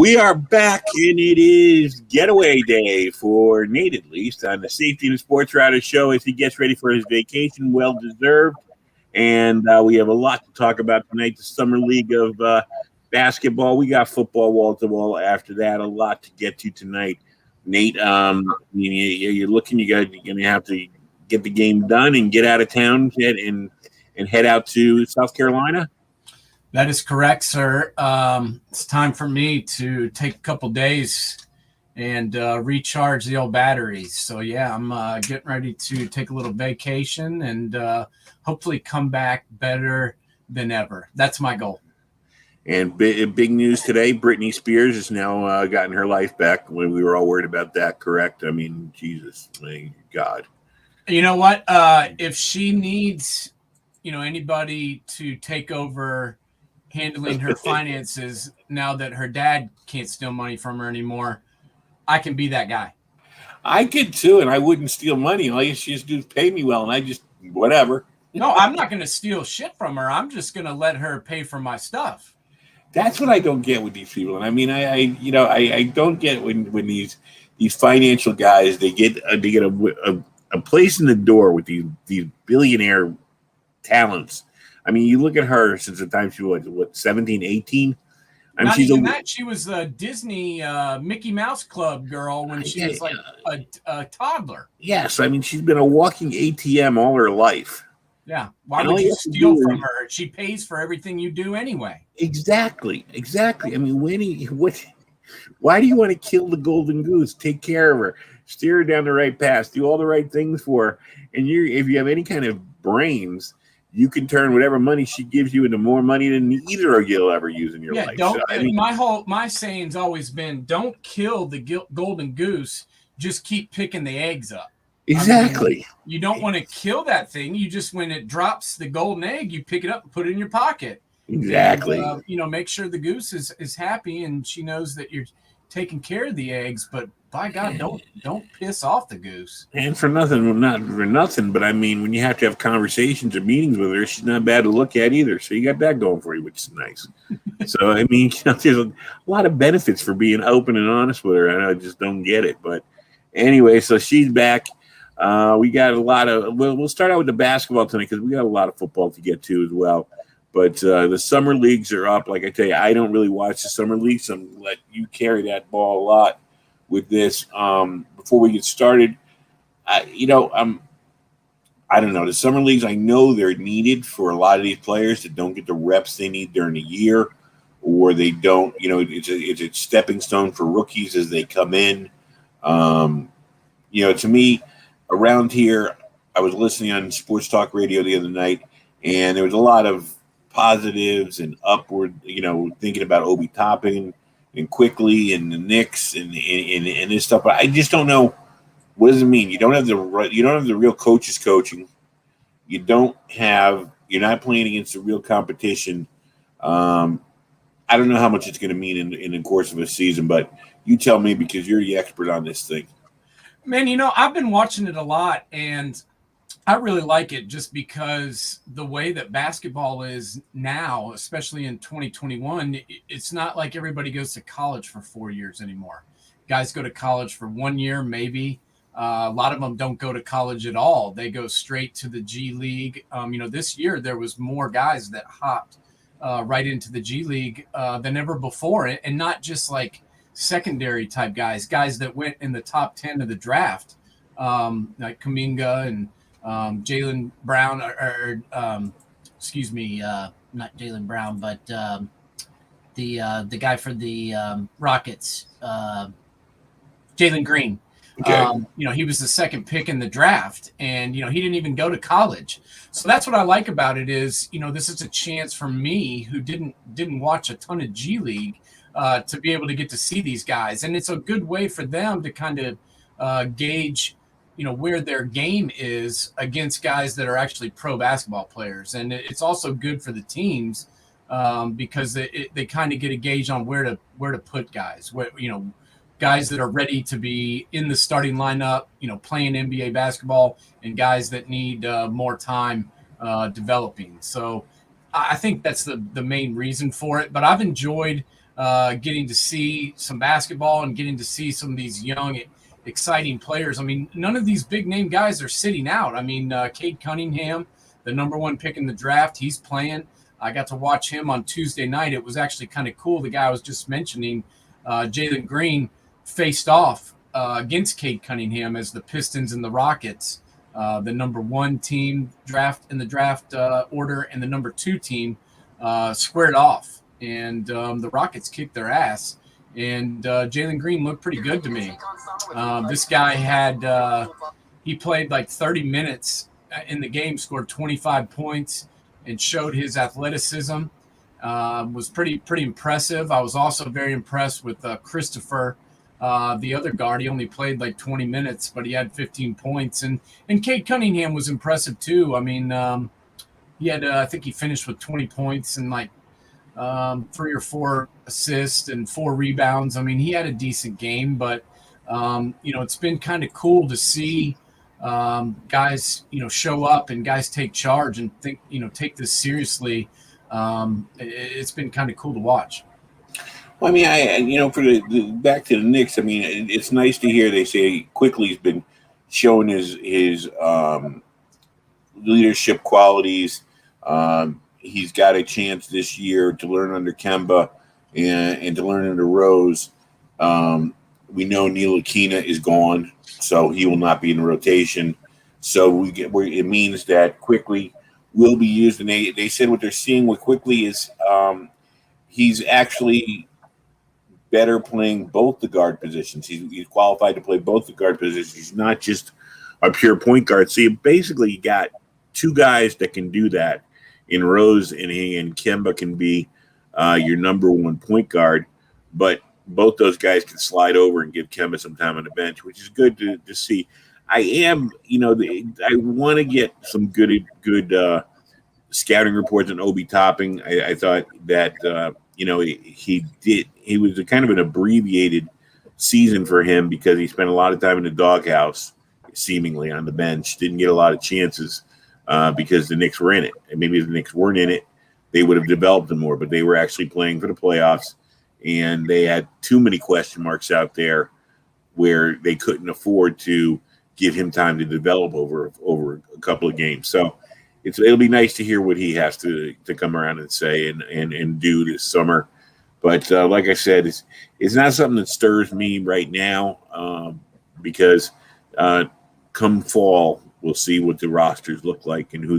We are back, and it is getaway day for Nate, at least, on the Safety and Sportswriter show as he gets ready for his vacation, well deserved. And we have a lot to talk about tonight. The summer league of basketball. We got football wall to wall after that. A lot to get to tonight, Nate. You're looking. You're gonna have to get the game done and get out of town and head out to South Carolina. That is correct, sir. It's time for me to take a couple days and recharge the old batteries. So, yeah, I'm getting ready to take a little vacation and hopefully come back better than ever. That's my goal. And big news today, Britney Spears has now gotten her life back when we were all worried about that, correct? I mean, Jesus, my God. You know what? If she needs, anybody to take over handling her finances now that her dad can't steal money from her anymore, I can be that guy. I could too, and I wouldn't steal money. All she has to do is pay me well, and I just whatever. No, I'm not going to steal shit from her. I'm just going to let her pay for my stuff. That's what I don't get with these people. And I mean, I don't get when these financial guys they get a place in the door with these billionaire talents. I mean, you look at her since the time she was, 17, 18? I mean, she was a Disney Mickey Mouse Club girl when she was like a toddler. Yes, I mean, she's been a walking ATM all her life. Yeah. Why would you steal from her? She pays for everything you do anyway. Exactly. I mean, why do you want to kill the golden goose? Take care of her. Steer her down the right path. Do all the right things for her. And if you have any kind of brains, you can turn whatever money she gives you into more money than either of you'll ever use in your life. My saying's always been, don't kill the golden goose. Just keep picking the eggs up. Exactly. I mean, you don't want to kill that thing. You just, when it drops the golden egg, you pick it up and put it in your pocket. Exactly. And, make sure the goose is happy and she knows that you're taking care of the eggs, but by God, don't piss off the goose. And not for nothing, but I mean, when you have to have conversations or meetings with her, she's not bad to look at either. So you got that going for you, which is nice. So, I mean, there's a lot of benefits for being open and honest with her, and I just don't get it. But anyway, so she's back. We got a lot of we'll start out with the basketball tonight because we got a lot of football to get to as well. But the summer leagues are up. Like I tell you, I don't really watch the summer leagues. So I'm going to let you carry that ball a lot with this. Before we get started, I don't know. The summer leagues, I know they're needed for a lot of these players that don't get the reps they need during the year, or they don't, it's a stepping stone for rookies as they come in. To me, around here, I was listening on Sports Talk Radio the other night, and there was a lot of positives and upward, thinking about Obi Toppin and Quickly and the Knicks and this stuff. But I just don't know, what does it mean? You don't have the real coaches coaching. You're not playing against the real competition. I don't know how much it's going to mean in the course of a season, but you tell me because you're the expert on this thing. Man, I've been watching it a lot, and I really like it just because the way that basketball is now, especially in 2021, it's not like everybody goes to college for 4 years anymore. Guys go to college for 1 year, maybe. A lot of them don't go to college at all. They go straight to the G League. This year there was more guys that hopped right into the G League than ever before, and not just like secondary type guys that went in the top 10 of the draft, like Kuminga and Jalen Brown, not Jalen Brown, but the guy for the Rockets, Jalen Green. Okay. He was the second pick in the draft, and he didn't even go to college. So that's what I like about it is, this is a chance for me who didn't watch a ton of G League to be able to get to see these guys, and it's a good way for them to kind of gauge where their game is against guys that are actually pro basketball players. And it's also good for the teams because they kind of get a gauge on where to put guys, guys that are ready to be in the starting lineup, playing NBA basketball, and guys that need more time developing. So I think that's the main reason for it. But I've enjoyed getting to see some basketball and getting to see some of these young, exciting players. I mean, none of these big name guys are sitting out. I mean, Cade Cunningham, the number one pick in the draft, he's playing. I got to watch him on Tuesday night. It was actually kind of cool. The guy I was just mentioning, Jalen Green, faced off against Cade Cunningham as the Pistons and the Rockets, the number one team in the draft order, and the number two team squared off. And the Rockets kicked their ass. And Jalen Green looked pretty good to me. This guy he played like 30 minutes in the game, scored 25 points, and showed his athleticism. Was pretty impressive. I was also very impressed with Christopher, the other guard. He only played like 20 minutes, but he had 15 points. And Cade Cunningham was impressive too. I mean, he had I think he finished with 20 points and like 3 or 4 assists and 4 rebounds. I mean, he had a decent game, but it's been kind of cool to see guys, show up and guys take charge and take this seriously. It's been kind of cool to watch. Well, I mean, for the back to the Knicks, I mean, it's nice to hear they say Quickly's been showing his leadership qualities. He's got a chance this year to learn under Kemba and to learn under Rose. We know Ntilikina is gone, so he will not be in the rotation. So it means that Quickly will be used. And they said what they're seeing with Quickly is he's actually better playing both the guard positions. He's qualified to play both the guard positions. He's not just a pure point guard. So you basically got 2 guys that can do that in Rose, and Kemba can be your number 1 point guard. But both those guys can slide over and give Kemba some time on the bench, which is good to see. I want to get some good scouting reports on Obi Toppin. I thought that he was a kind of an abbreviated season for him because he spent a lot of time in the doghouse, seemingly on the bench, didn't get a lot of chances because the Knicks were in it. And maybe if the Knicks weren't in it, they would have developed him more, but they were actually playing for the playoffs, and they had too many question marks out there where they couldn't afford to give him time to develop over a couple of games. So it'll be nice to hear what he has to come around and say and do this summer. But like I said, it's not something that stirs me right now because come fall, we'll see what the rosters look like and who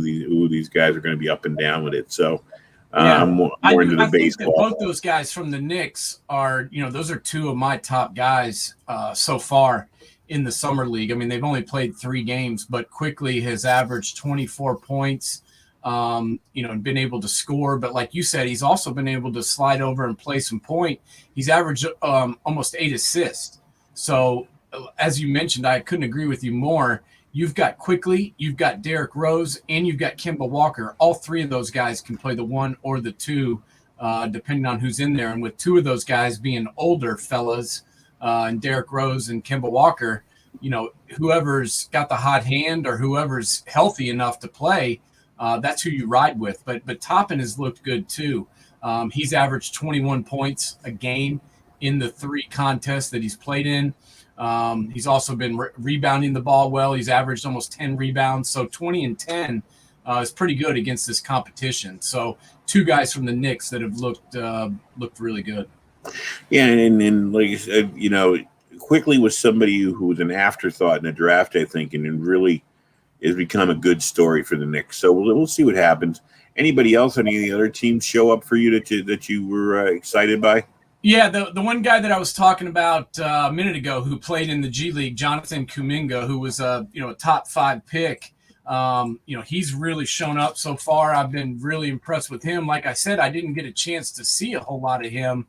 these guys are going to be up and down with it. So I'm more into the baseball. Both those guys from the Knicks are, those are 2 of my top guys so far in the summer league. I mean, they've only played 3 games, but Quickly has averaged 24 points, and been able to score. But like you said, he's also been able to slide over and play some point. He's averaged almost 8 assists. So as you mentioned, I couldn't agree with you more. You've got Quickly, you've got Derrick Rose, and you've got Kemba Walker. All 3 of those guys can play the 1 or the 2, depending on who's in there. And with 2 of those guys being older fellas, and Derrick Rose and Kemba Walker, whoever's got the hot hand or whoever's healthy enough to play, that's who you ride with. But Toppin has looked good too. He's averaged 21 points a game in the 3 contests that he's played in. He's also been rebounding the ball well. He's averaged almost 10 rebounds. So 20 and 10 is pretty good against this competition. So 2 guys from the Knicks that have looked really good. Yeah, and like you said, Quickly was somebody who was an afterthought in the draft, I think, and really has become a good story for the Knicks. So we'll see what happens. Anybody else, any of the other teams show up for you that you were excited by? Yeah, the one guy that I was talking about a minute ago who played in the G League, Jonathan Kuminga, who was a top 5 pick. He's really shown up so far. I've been really impressed with him. Like I said, I didn't get a chance to see a whole lot of him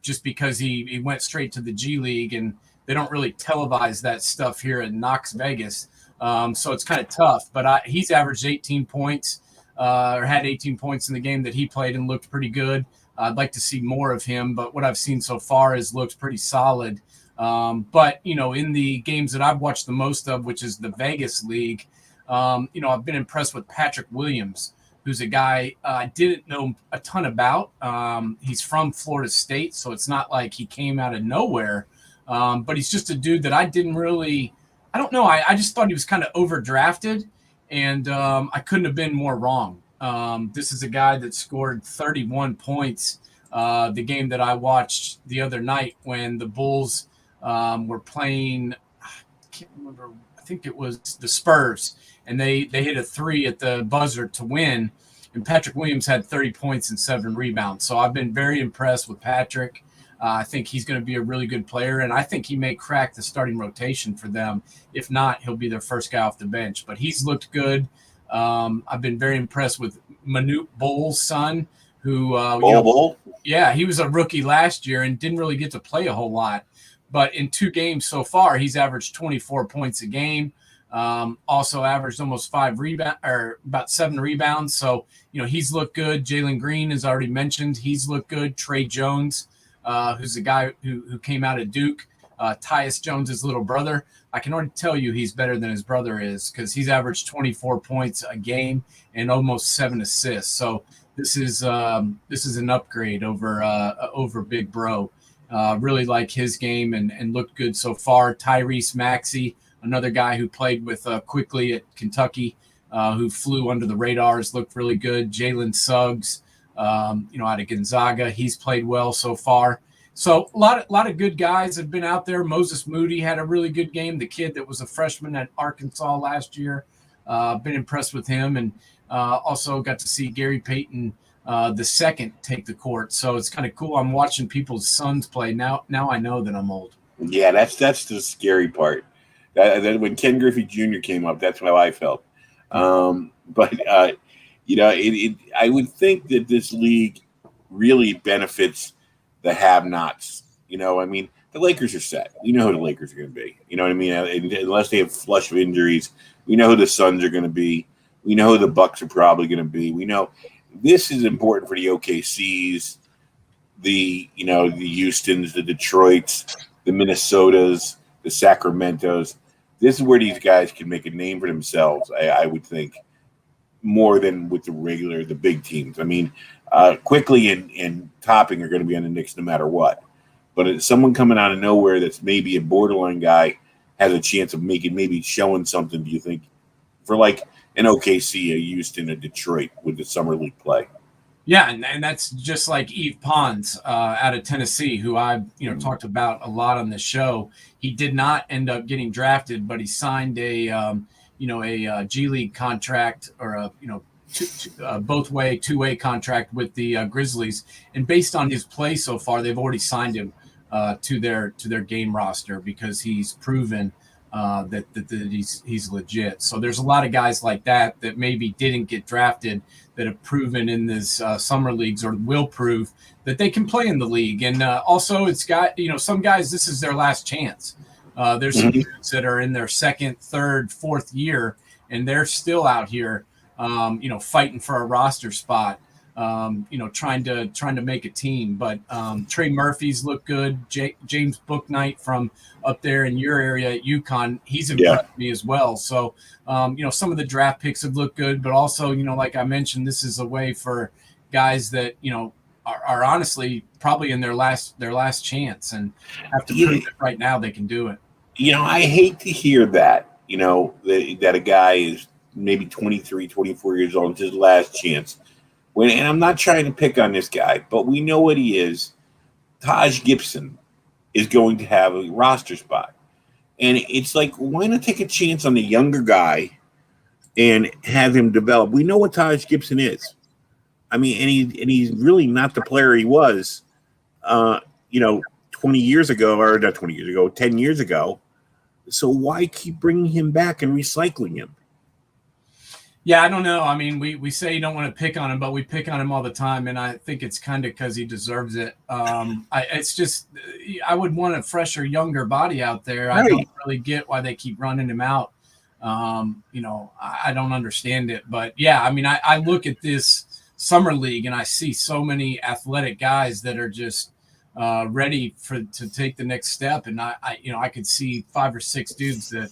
just because he went straight to the G League, and they don't really televise that stuff here in Knox Vegas. So it's kind of tough. But he's averaged 18 points or had 18 points in the game that he played and looked pretty good. I'd like to see more of him, but what I've seen so far has looked pretty solid. But, in the games that I've watched the most of, which is the Vegas League, I've been impressed with Patrick Williams, who's a guy I didn't know a ton about. He's from Florida State, so it's not like he came out of nowhere. But he's just a dude that I didn't really – I don't know. I just thought he was kind of overdrafted, and I couldn't have been more wrong. This is a guy that scored 31 points the game that I watched the other night when the Bulls were playing – I can't remember. I think it was the Spurs, and they hit a 3 at the buzzer to win, and Patrick Williams had 30 points and 7 rebounds. So I've been very impressed with Patrick. I think he's going to be a really good player, and I think he may crack the starting rotation for them. If not, he'll be their first guy off the bench. But he's looked good. I've been very impressed with Manute Bol's son, who Bol. Yeah, he was a rookie last year and didn't really get to play a whole lot. But in 2 games so far, he's averaged 24 points a game. Also averaged almost 5 rebounds, or about 7 rebounds. So, he's looked good. Jalen Green, as already mentioned, he's looked good. Trey Jones, who's a guy who came out of Duke, Tyus Jones' little brother. I can already tell you he's better than his brother is, because he's averaged 24 points a game and almost 7 assists. So this is an upgrade over Big Bro. Really like his game and looked good so far. Tyrese Maxey, another guy who played with Quickly at Kentucky, who flew under the radars, looked really good. Jalen Suggs, out of Gonzaga, he's played well so far. So a lot of good guys have been out there. Moses Moody had a really good game. The kid that was a freshman at Arkansas last year, been impressed with him, and also got to see Gary Payton the second take the court. So it's kind of cool. I'm watching people's sons play now. Now I know that I'm old. Yeah, that's the scary part. That when Ken Griffey Jr. came up, that's how I felt. I would think that this league really benefits the have-nots. The Lakers are set. We know who the Lakers are going to be. You know what I mean? Unless they have flush of injuries, we know who the Suns are going to be. We know who the Bucks are probably going to be. We know this is important for the OKCs, the Houstons, the Detroits, the Minnesotas, the Sacramentos. This is where these guys can make a name for themselves, I would think, more than with the big teams. Quickly and Topping are going to be on the Knicks no matter what. But it's someone coming out of nowhere that's maybe a borderline guy has a chance of maybe showing something, do you think, for like an OKC, a Houston, a Detroit with the summer league play? Yeah, and that's just like Yves Pons out of Tennessee, who I've talked about a lot on this show. He did not end up getting drafted, but he signed a G League contract, or a two-way contract with the Grizzlies. And based on his play so far, they've already signed him to their game roster, because he's proven that he's legit. So there's a lot of guys like that maybe didn't get drafted that have proven in this summer leagues, or will prove that they can play in the league. And also it's got, some guys, this is their last chance. There's some dudes that are in their second, third, fourth year, and they're still out here, fighting for a roster spot, trying to make a team. But Trey Murphy's looked good. James Bouknight from up there in your area at UConn, he's impressed me as well. So, some of the draft picks have looked good, but also, like I mentioned, this is a way for guys that, are honestly probably in their last chance and have to prove that right now they can do it. I hate to hear that, that a guy is maybe 23, 24 years old, it's his last chance. And I'm not trying to pick on this guy, but we know what he is. Taj Gibson is going to have a roster spot. And it's like, why not take a chance on the younger guy and have him develop? We know what Taj Gibson is. And he's really not the player he was, 20 years ago, or not 20 years ago, 10 years ago. So why keep bringing him back and recycling him? Yeah, I don't know. We say you don't want to pick on him, but we pick on him all the time, and I think it's kind of because he deserves it. It's just, I would want a fresher, younger body out there. Right. I don't really get why they keep running him out. I don't understand it. But, yeah, I look at this summer league, and I see so many athletic guys that are just ready to take the next step. And, I could see 5 or 6 dudes that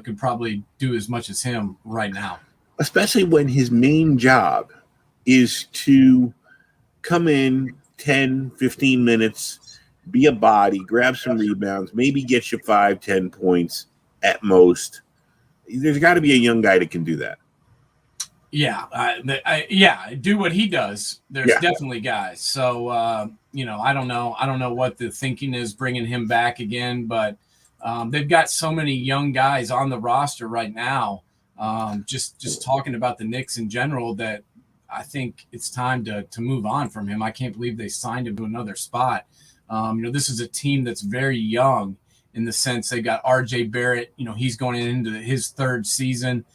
could probably do as much as him right now. Especially when his main job is to come in 10, 15 minutes, be a body, grab some rebounds, maybe get you 5, 10 points at most. There's got to be a young guy that can do that. Yeah, do what he does. There's definitely guys. So I don't know what the thinking is bringing him back again, but they've got so many young guys on the roster right now. Just talking about the Knicks in general, that I think it's time to move on from him. I can't believe they signed him to another spot. This is a team that's very young in the sense they got R.J. Barrett. He's going into his third season.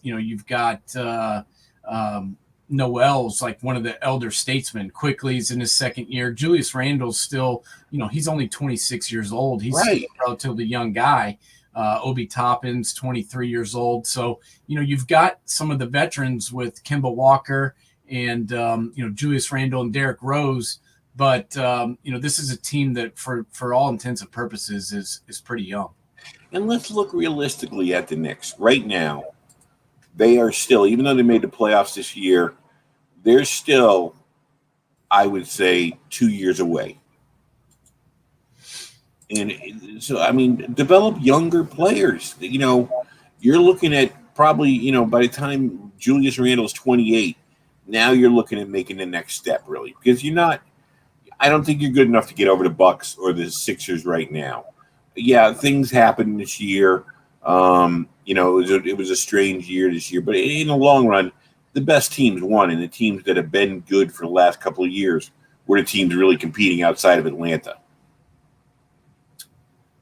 You've got Noel's like one of the elder statesmen. Quickly's in his second year. Julius Randle's still, he's only 26 years old. He's still a relatively young guy. Obi Toppin's 23 years old. So, you've got some of the veterans with Kemba Walker and, Julius Randle and Derrick Rose. But, this is a team that for all intents and purposes is pretty young. And let's look realistically at the Knicks. Right now, they are still, even though they made the playoffs this year, they're still, I would say, 2 years away. And so, develop younger players. You're looking at probably, by the time Julius Randle's 28, now you're looking at making the next step, really. Because I don't think you're good enough to get over the Bucks or the Sixers right now. Yeah, things happened this year. It was a strange year this year. But in the long run, the best teams won. And the teams that have been good for the last couple of years were the teams really competing outside of Atlanta.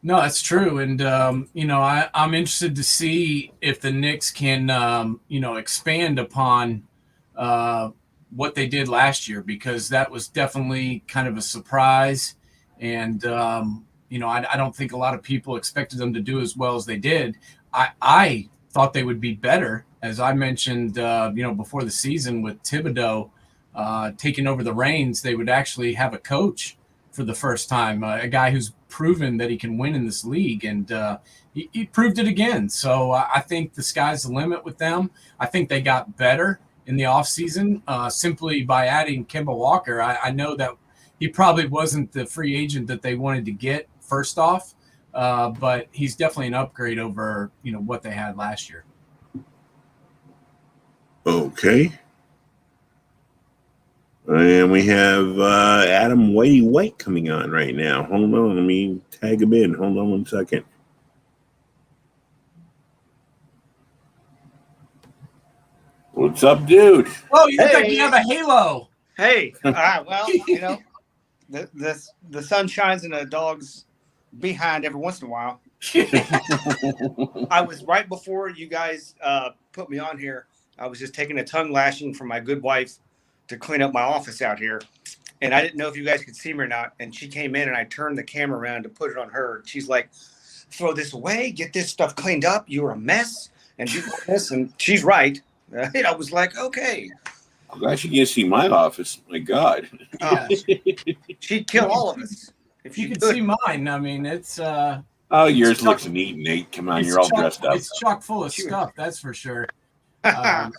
No, that's true. And, I'm interested to see if the Knicks can, expand upon what they did last year, because that was definitely kind of a surprise. And, I don't think a lot of people expected them to do as well as they did. I thought they would be better, as I mentioned, before the season with Thibodeau taking over the reins. They would actually have a coach for the first time, a guy who's proven that he can win in this league, and he proved it again. So I think the sky's the limit with them. I think they got better in the offseason simply by adding Kemba Walker. I know that he probably wasn't the free agent that they wanted to get first off, but he's definitely an upgrade over what they had last year. Okay. And we have Adam White coming on right now. Hold on, let me tag him in. Hold on 1 second. What's up, dude? Oh, you look like you have a halo. Hey, well, the sun shines in a dog's behind every once in a while. I was right before you guys put me on here. I was just taking a tongue lashing from my good wife to clean up my office out here. And I didn't know if you guys could see me or not. And she came in and I turned the camera around to put it on her. She's like, throw this away, get this stuff cleaned up. You're a mess. And do this. And she's right. And I was like, okay. I'm glad she can't see my office. My God. She'd kill all of us. If you could see mine, it's yours looks neat, Nate. Come on, you're all dressed up. It's chock full of stuff, that's for sure. A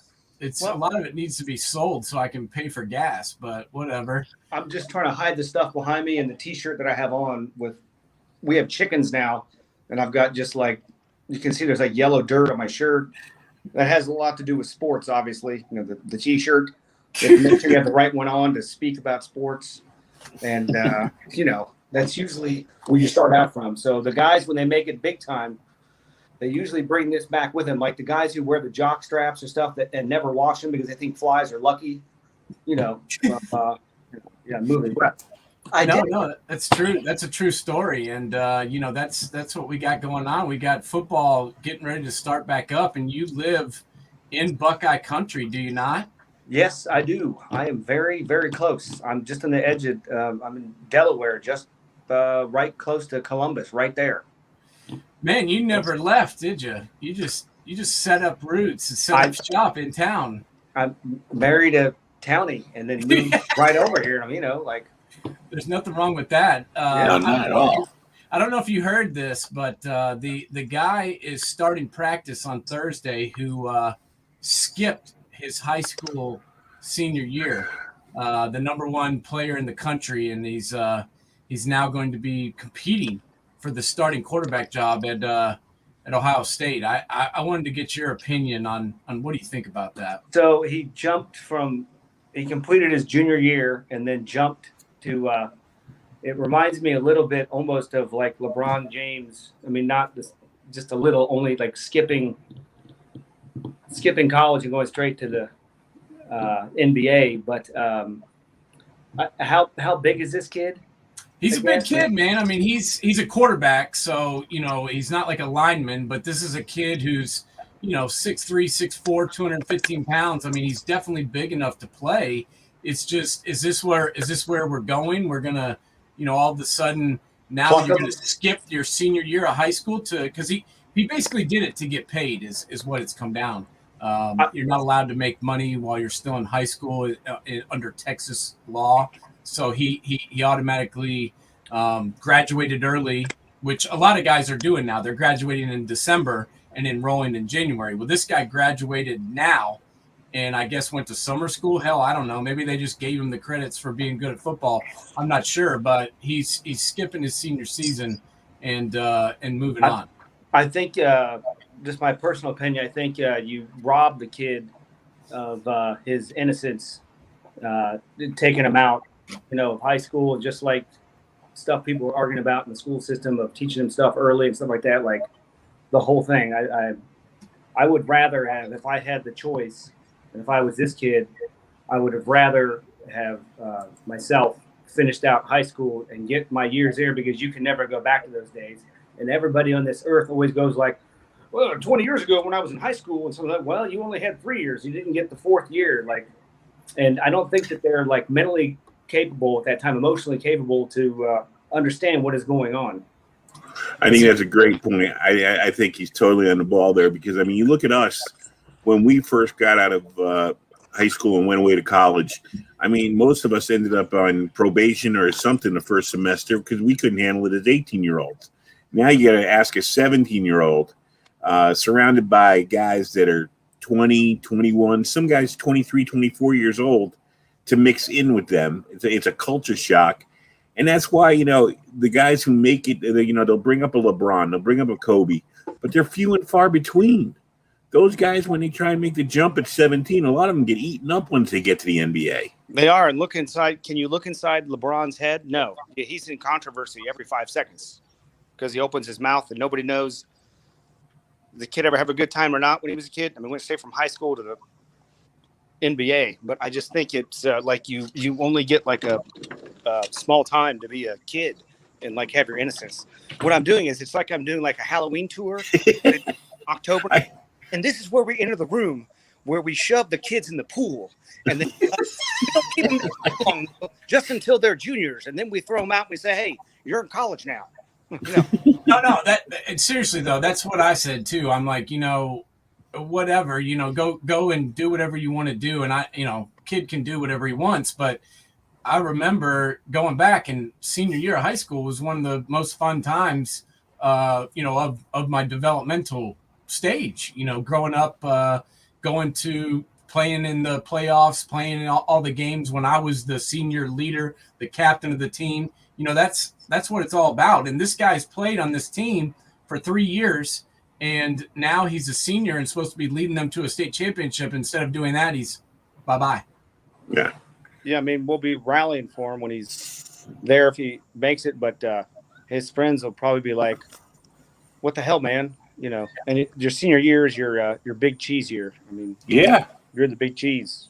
lot of it needs to be sold so I can pay for gas, but whatever. I'm just trying to hide the stuff behind me and the T-shirt that I have on. We have chickens now, and I've got just like, you can see there's like yellow dirt on my shirt. That has a lot to do with sports, obviously. The T-shirt. Make sure you have the right one on to speak about sports, and that's usually where you start out from. So the guys, when they make it big time, they usually bring this back with them, like the guys who wear the jock straps and stuff and never wash them because they think flies are lucky, moving. No, that's true. That's a true story. And, that's what we got going on. We got football getting ready to start back up, and you live in Buckeye country, do you not? Yes, I do. I am very, very close. I'm just on the edge of, I'm in Delaware, just right close to Columbus, right there. Man, you never left, did you? You just set up roots and set up shop in town. I married a townie and then moved right over here. There's nothing wrong with that. No, not at all. I don't know if you heard this, but the guy is starting practice on Thursday who skipped his high school senior year, the number one player in the country, and he's now going to be competing for the starting quarterback job at Ohio State. I wanted to get your opinion on what do you think about that? So he completed his junior year and then jumped to it reminds me a little bit almost of like LeBron James. I mean, not just a little, only like skipping college and going straight to the NBA. But how big is this kid? He's a big kid, man. I mean, he's a quarterback, so he's not like a lineman, but this is a kid who's 6'3", 6'4", 215 pounds. I mean, he's definitely big enough to play. It's just, is this where we're going? We're gonna, all of a sudden now you're gonna skip your senior year of high school because he basically did it to get paid is what it's come down. You're not allowed to make money while you're still in high school under Texas law. So he automatically graduated early, which a lot of guys are doing now. They're graduating in December and enrolling in January. Well, this guy graduated now and I guess went to summer school. Hell, I don't know. Maybe they just gave him the credits for being good at football. I'm not sure, but he's skipping his senior season and moving on. I think, just my personal opinion, I think you robbed the kid of his innocence, taking him out, of high school, just like stuff people were arguing about in the school system of teaching them stuff early and stuff like that. Like the whole thing, I would rather have, if I had the choice, and if I was this kid, I would have rather have myself finished out high school and get my years there, because you can never go back to those days. And everybody on this earth always goes like, well, 20 years ago when I was in high school, and so like, well, you only had 3 years. You didn't get the 4th year. Like, and I don't think that they're like mentally capable at that time, emotionally capable to understand what is going on. I think that's a great point. I think he's totally on the ball there, because, I mean, you look at us when we first got out of high school and went away to college. I mean, most of us ended up on probation or something the first semester because we couldn't handle it as 18-year-olds. Now you got to ask a 17-year-old surrounded by guys that are 20, 21, some guys 23, 24 years old to mix in with them. It's a culture shock. And that's why, the guys who make it, they'll bring up a LeBron, they'll bring up a Kobe, but they're few and far between. Those guys, when they try and make the jump at 17, a lot of them get eaten up once they get to the NBA. They are. And look inside. Can you look inside LeBron's head? No. He's in controversy every 5 seconds because he opens his mouth and nobody knows did the kid ever have a good time or not when he was a kid. I mean, went straight from high school to the NBA. But I just think it's like you only get like a small time to be a kid and like have your innocence. What I'm doing is it's like I'm doing like a Halloween tour in October. And this is where we enter the room where we shove the kids in the pool. And then we don't keep them long, just until they're juniors. And then we throw them out and we say, hey, you're in college now. No. And seriously, though, that's what I said, too. I'm like, whatever, go and do whatever you want to do. And kid can do whatever he wants. But I remember going back, and senior year of high school was one of the most fun times, of my developmental stage, growing up, going to playing in the playoffs, playing in all the games when I was the senior leader, the captain of the team. That's what it's all about. And this guy's played on this team for 3 years, and now he's a senior and supposed to be leading them to a state championship. Instead of doing that, he's bye-bye. Yeah. Yeah, I mean, we'll be rallying for him when he's there if he makes it, but his friends will probably be like, what the hell, man? And your senior year is your big cheese year. I mean, yeah, you're the big cheese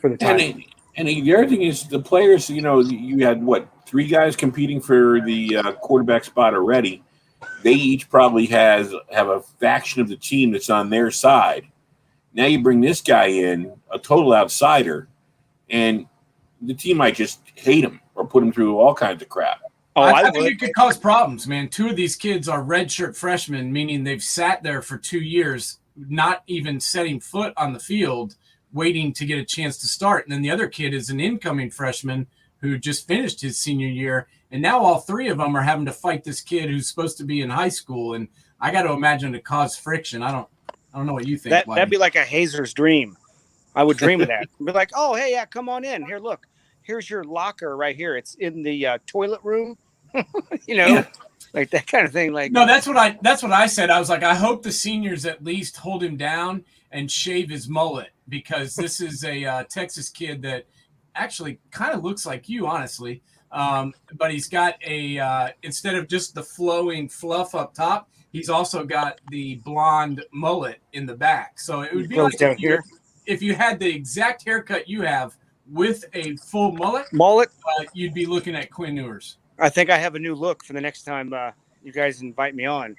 for the time. And the other thing is the players, you had 3 guys competing for the quarterback spot already. They each probably have a faction of the team that's on their side. Now you bring this guy in, a total outsider, and the team might just hate him or put him through all kinds of crap. Oh, I think it could cause problems, man. 2 of these kids are redshirt freshmen, meaning they've sat there for 2 years, not even setting foot on the field, waiting to get a chance to start. And then the other kid is an incoming freshman who just finished his senior year. And now all 3 of them are having to fight this kid who's supposed to be in high school. And I got to imagine it caused friction. I don't know what you think. That'd be like a hazer's dream. I would dream of that. Be like, oh, hey, yeah, come on in. Here, look, here's your locker right here. It's in the toilet room, like that kind of thing. Like, no, that's what I said. I was like, I hope the seniors at least hold him down and shave his mullet, because this is a Texas kid that actually kind of looks like you, honestly. But he's got instead of just the flowing fluff up top, he's also got the blonde mullet in the back. So it would be like down here. If you had the exact haircut you have with a full mullet, you'd be looking at Quinn Ewers. I think I have a new look for the next time you guys invite me on.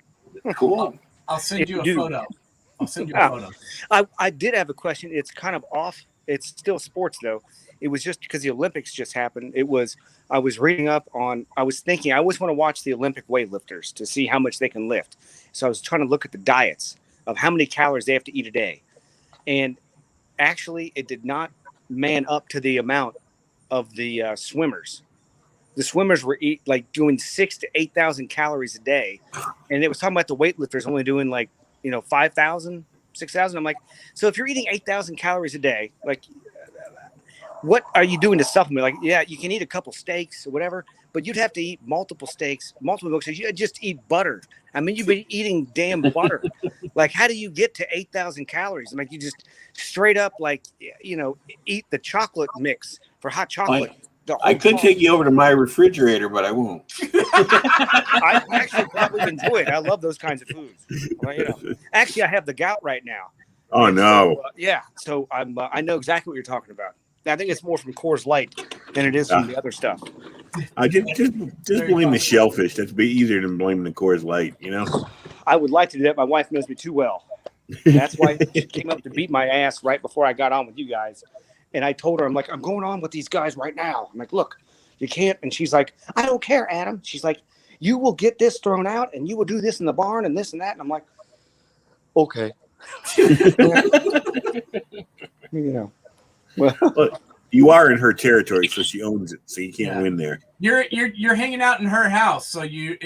Cool. I'll send you a photo. I'll send you a photo. I did have a question. It's kind of off. It's still sports, though. It was just because the Olympics just happened. I was reading up on, I was thinking, I always want to watch the Olympic weightlifters to see how much they can lift. So I was trying to look at the diets of how many calories they have to eat a day. And actually, it did not man up to the amount of the swimmers. The swimmers were doing 6,000 to 8,000 calories a day. And it was talking about the weightlifters only doing 5,000, 6,000. I'm like, so if you're eating 8,000 calories a day, what are you doing to supplement? Like, yeah, you can eat a couple steaks or whatever, but you'd have to eat multiple steaks, multiple milkshakes. You'd just eat butter. I mean, you've been eating damn butter. Like, how do you get to 8,000 calories? Like, you just straight up, eat the chocolate mix for hot chocolate. I could take you over to my refrigerator, but I won't. I actually probably enjoy it. I love those kinds of foods. Actually, I have the gout right now. Oh, no. So I know exactly what you're talking about. I think it's more from Coors Light than it is from the other stuff. I just blame the shellfish. That's easier than blaming the Coors Light, I would like to do that. My wife knows me too well. That's why she came up to beat my ass right before I got on with you guys. And I told her, I'm like, I'm going on with these guys right now. I'm like, look, you can't. And she's like, I don't care, Adam. She's like, you will get this thrown out and you will do this in the barn and this and that. And I'm like, okay. Well, you are in her territory, so she owns it. So you can't win there. You're hanging out in her house, so you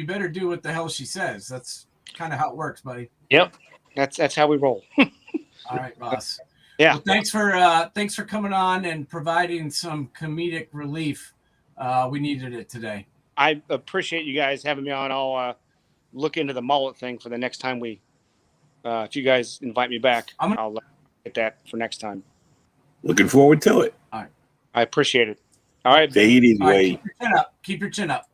better do what the hell she says. That's kind of how it works, buddy. Yep, that's how we roll. All right, boss. Yeah. Well, thanks for coming on and providing some comedic relief. We needed it today. I appreciate you guys having me on. I'll look into the mullet thing for the next time if you guys invite me back. I'll get that for next time. Looking forward to it. All right. I appreciate it. All right. Take it easy, Whitey. Keep your chin up.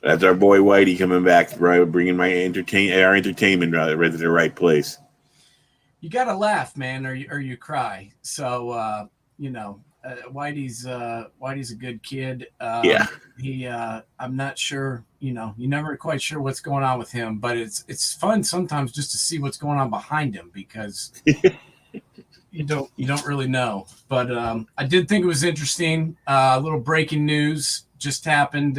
That's our boy Whitey coming back, bringing our entertainment right to the right place. You gotta laugh, man, or you cry. So Whitey's a good kid. I'm not sure. You're never quite sure what's going on with him, but it's fun sometimes just to see what's going on behind him, because you don't really know. But I did think it was interesting. A little breaking news just happened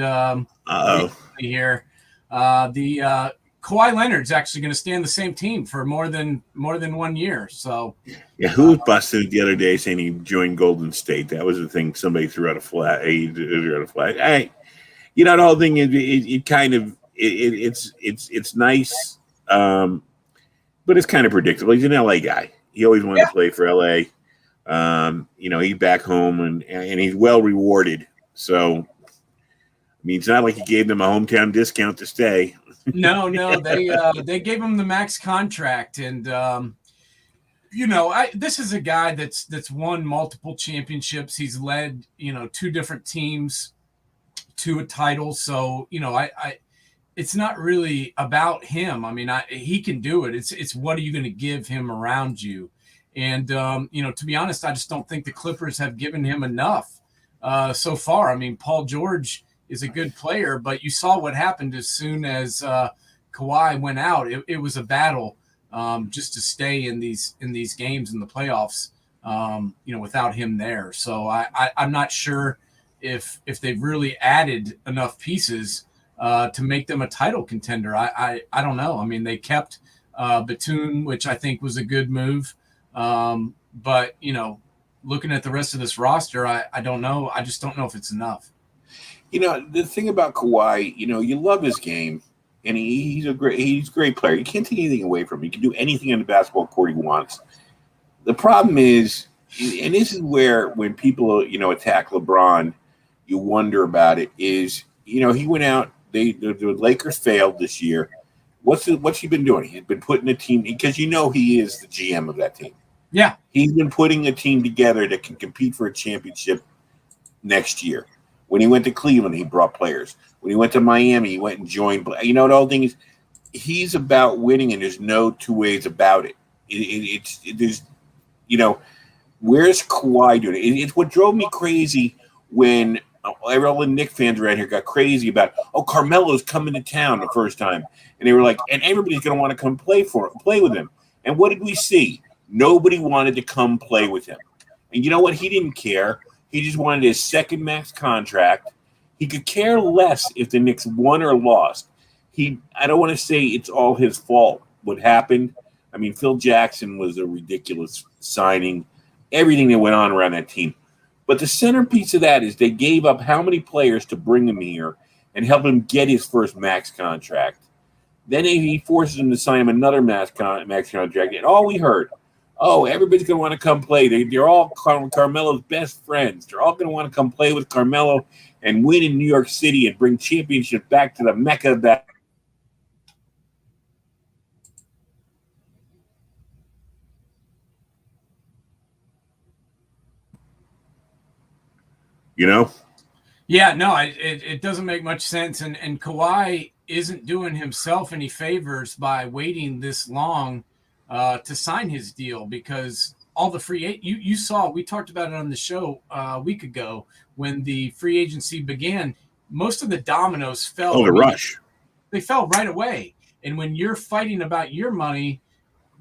here. The Kawhi Leonard's actually going to stay on the same team for more than 1 year. So yeah, who was busted the other day saying he joined Golden State? That was the thing. Somebody threw out a flag. The whole thing is it's nice, but it's kind of predictable. He's an LA guy. He always wanted to play for LA. He's back home and he's well rewarded. So it's not like he gave them a hometown discount to stay. No, they gave him the max contract, and this is a guy that's won multiple championships. He's led 2 different teams to a title. So it's not really about him. I mean, he can do it. It's what are you going to give him around you? And to be honest, I just don't think the Clippers have given him enough so far. I mean, Paul George is a good player, but you saw what happened as soon as Kawhi went out. It was a battle just to stay in these games in the playoffs, without him there. So I'm not sure if they've really added enough pieces to make them a title contender. I don't know. I mean, they kept Batum, which I think was a good move. But looking at the rest of this roster, I don't know. I just don't know if it's enough. The thing about Kawhi, you love his game, and he's a great player. You can't take anything away from him. He can do anything on the basketball court he wants. The problem is, and this is where when people attack LeBron, you wonder about it. Is he went out. The Lakers failed this year. What's he been doing? He's been putting a team because he is the GM of that team. Yeah, he's been putting a team together that can compete for a championship next year. When he went to Cleveland, he brought players. When he went to Miami, he went and joined. The whole thing is he's about winning, and there's no two ways about it. Where's Kawhi doing it? It's what drove me crazy when all the Knicks fans around here got crazy about, Carmelo's coming to town the first time. And they were like, and everybody's going to want to come play with him. And what did we see? Nobody wanted to come play with him. And you know what? He didn't care. He just wanted his second max contract. He could care less if the Knicks won or lost. I don't want to say it's all his fault what happened. I mean, Phil Jackson was a ridiculous signing. Everything that went on around that team. But the centerpiece of that is they gave up how many players to bring him here and help him get his first max contract. Then he forces him to sign him another max contract. And all we heard, everybody's going to want to come play. They're all Carmelo's best friends. They're all going to want to come play with Carmelo and win in New York City and bring championship back to the Mecca of that. Yeah, no, it doesn't make much sense. And Kawhi isn't doing himself any favors by waiting this long to sign his deal, because all the you saw, we talked about it on the show a week ago when the free agency began. Most of the dominoes fell. The rush. They fell right away. And when you're fighting about your money,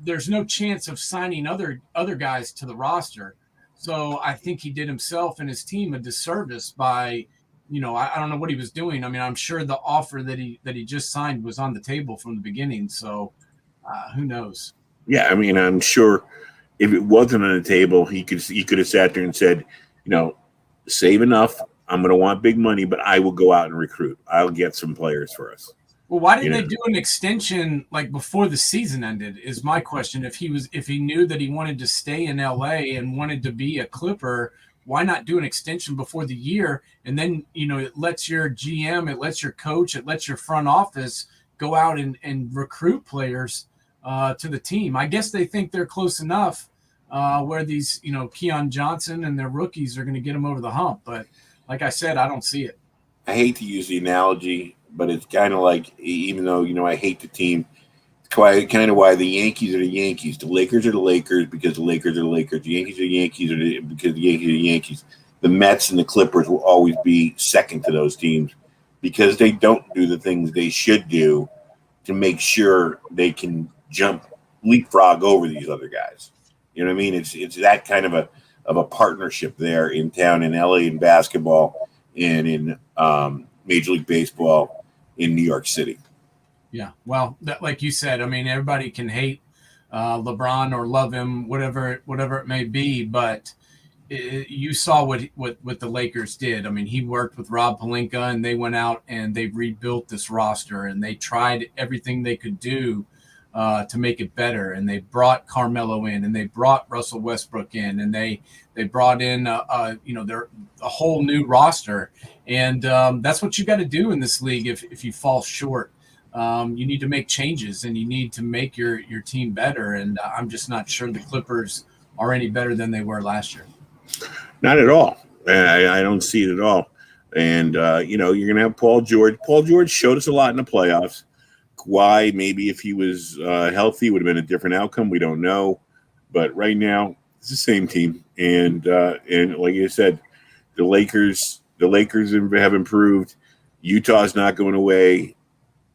there's no chance of signing other guys to the roster. So I think he did himself and his team a disservice by, I don't know what he was doing. I mean, I'm sure the offer that he just signed was on the table from the beginning. So who knows? Yeah, I mean, I'm sure if it wasn't on the table, he could have sat there and said, save enough. I'm going to want big money, but I will go out and recruit. I'll get some players for us. Well, why didn't they do an extension like before the season ended is my question. If he knew that he wanted to stay in LA and wanted to be a Clipper, why not do an extension before the year? And then, it lets your GM, it lets your coach, it lets your front office go out and recruit players to the team. I guess they think they're close enough where these, Keon Johnson and their rookies are going to get them over the hump. But like I said, I don't see it. I hate to use the analogy, but it's kind of like, even though, I hate the team, it's kind of why the Yankees are the Yankees. The Lakers are the Lakers because the Lakers are the Lakers. The Yankees are the Yankees because the Yankees are the Yankees. The Mets and the Clippers will always be second to those teams because they don't do the things they should do to make sure they can leapfrog over these other guys. You know what I mean? It's that kind of a partnership there in town in LA in basketball and in Major League Baseball in New York City. Yeah, well, like you said, I mean, everybody can hate LeBron or love him, whatever it may be, but you saw what the Lakers did. I mean, he worked with Rob Pelinka, and they went out and they rebuilt this roster, and they tried everything they could do to make it better. And they brought Carmelo in, and they brought Russell Westbrook in, and they brought in a whole new roster. And that's what you got to do in this league. If you fall short, you need to make changes, and you need to make your team better. And I'm just not sure the Clippers are any better than they were last year. Not at all. I don't see it at all. And, you're going to have Paul George. Paul George showed us a lot in the playoffs. Kawhi, maybe if he was healthy, would have been a different outcome. We don't know. But right now, it's the same team. And like you said, the Lakers have improved. Utah's not going away.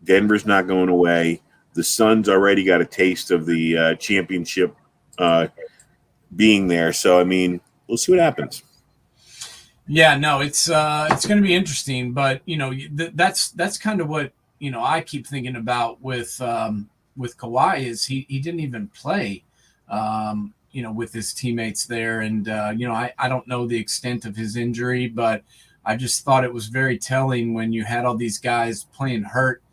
Denver's not going away. The Suns already got a taste of the championship being there. So, I mean, we'll see what happens. Yeah, no, it's going to be interesting. But, that's kind of what, I keep thinking about with Kawhi is he didn't even play, with his teammates there. And, I don't know the extent of his injury, but I just thought it was very telling when you had all these guys playing hurt.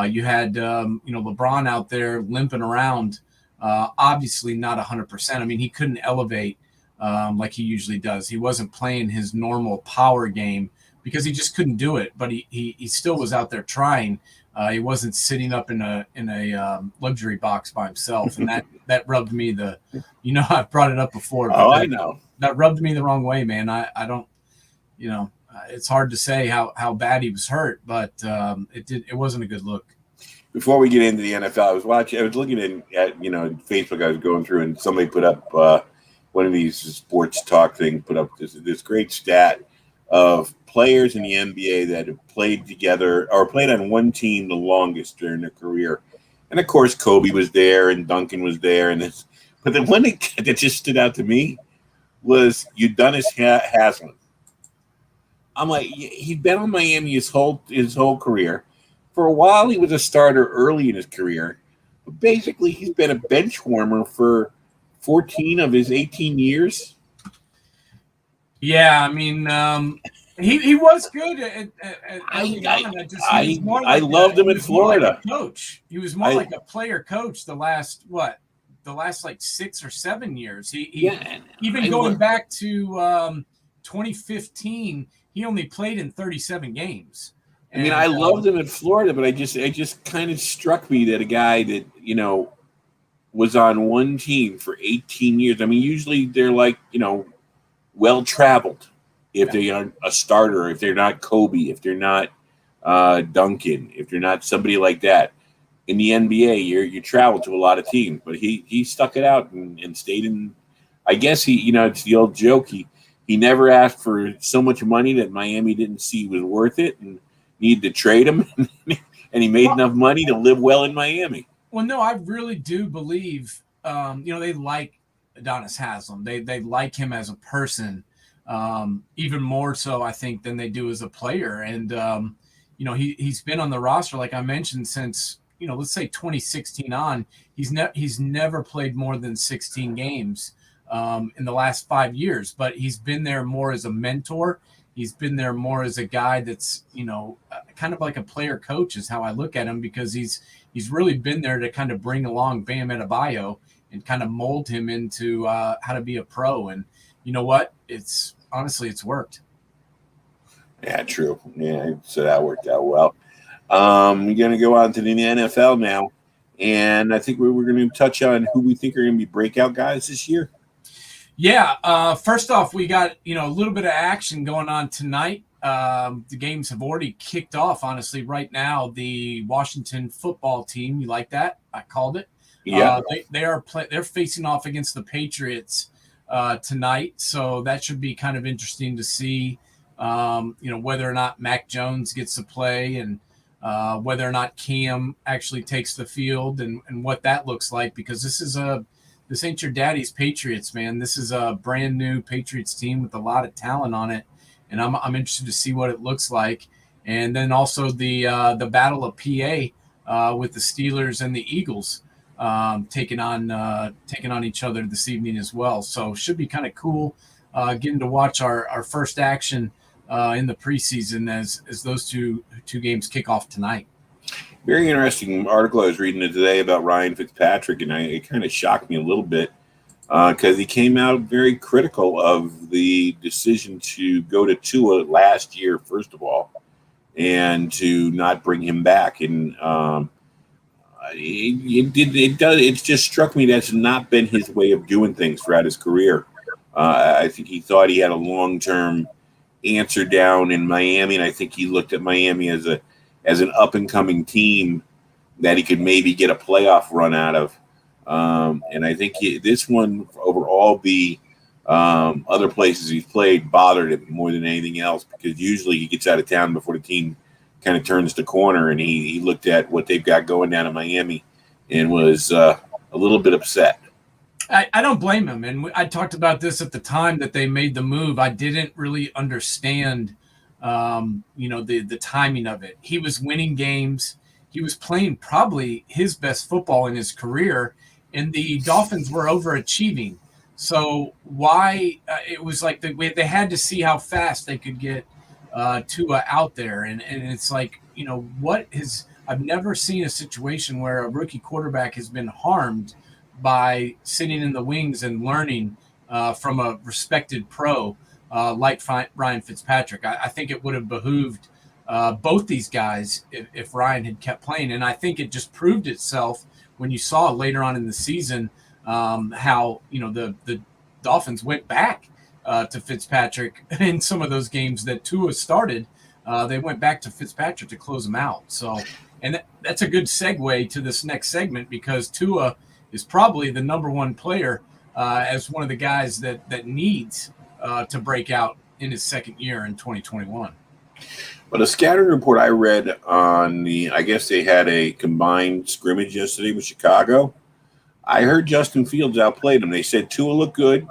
You had, LeBron out there limping around Obviously not 100%. I mean, he couldn't elevate like he usually does. He wasn't playing his normal power game because he just couldn't do it. But he still was out there trying. He wasn't sitting up in a luxury box by himself, and that rubbed me I've brought it up before. But I know that rubbed me the wrong way, man. I don't, it's hard to say how bad he was hurt, but it wasn't a good look. Before we get into the NFL, I was looking at Facebook. I was going through, and somebody put up one of these sports talk things. Put up this great stat of players in the NBA that have played together or played on one team the longest during their career. And of course, Kobe was there, and Duncan was there, but the one that just stood out to me was Udonis Haslem. I'm like, he'd been on Miami his whole career. For a while, he was a starter early in his career. But basically, he's been a bench warmer for 14 of his 18 years. Yeah, I mean, he was good at I loved him in Florida. Coach. He was more like a player coach the last like 6 or 7 years. Going back to 2015, he only played in 37 games. I mean, I loved him in Florida, but it just kind of struck me that a guy that, was on one team for 18 years. I mean, usually they're like, well-traveled if they are a starter, if they're not Kobe, if they're not Duncan, if they're not somebody like that. In the NBA, you travel to a lot of teams, but he stuck it out and stayed in. I guess it's the old joke. He never asked for so much money that Miami didn't see was worth it and needed to trade him, and he made enough money to live well in Miami. Well, no, I really do believe, they like Udonis Haslem. They like him as a person, even more so, I think, than they do as a player. And, he's been on the roster, like I mentioned, since, let's say 2016 on. He's never played more than 16 games in the last 5 years, but he's been there more as a mentor. He's been there more as a guy that's, kind of like a player coach is how I look at him, because he's really been there to kind of bring along Bam Adebayo and kind of mold him into how to be a pro. And you know what? It's worked. Yeah, true. Yeah, so that worked out well. We're going to go on to the NFL now, and I think we're going to touch on who we think are going to be breakout guys this year. Yeah. First off, we got, a little bit of action going on tonight. The games have already kicked off, honestly, right now. The Washington football team, you like that? I called it. Yeah. They're facing off against the Patriots tonight. So that should be kind of interesting to see, whether or not Mac Jones gets to play and whether or not Cam actually takes the field and what that looks like, because this ain't your daddy's Patriots, man. This is a brand new Patriots team with a lot of talent on it, and I'm interested to see what it looks like. And then also the battle of PA with the Steelers and the Eagles taking on each other this evening as well. So should be kind of cool getting to watch our first action in the preseason as those two games kick off tonight. Very interesting article I was reading today about Ryan Fitzpatrick, and it kind of shocked me a little bit because he came out very critical of the decision to go to Tua last year, first of all, and to not bring him back. And it just struck me that's not been his way of doing things throughout his career. I think he thought he had a long-term answer down in Miami, and I think he looked at Miami as an up-and-coming team that he could maybe get a playoff run out of. And I think this one, over all the other places he's played, bothered him more than anything else, because usually he gets out of town before the team kind of turns the corner, and he looked at what they've got going down in Miami and was a little bit upset. I don't blame him. And I talked about this at the time that they made the move. I didn't really understand the timing of it. He was winning games. He was playing probably his best football in his career, and the Dolphins were overachieving. So why it was like they had to see how fast they could get Tua out there. And it's like, I've never seen a situation where a rookie quarterback has been harmed by sitting in the wings and learning from a respected pro like Ryan Fitzpatrick. I think it would have behooved both these guys if Ryan had kept playing. And I think it just proved itself when you saw later on in the season how, the Dolphins went back to Fitzpatrick in some of those games that Tua started. They went back to Fitzpatrick to close them out. So, and that's a good segue to this next segment, because Tua is probably the number one player as one of the guys that needs to break out in his second year in 2021. But a scouting report I read I guess they had a combined scrimmage yesterday with Chicago. I heard Justin Fields outplayed him. They said Tua looked good.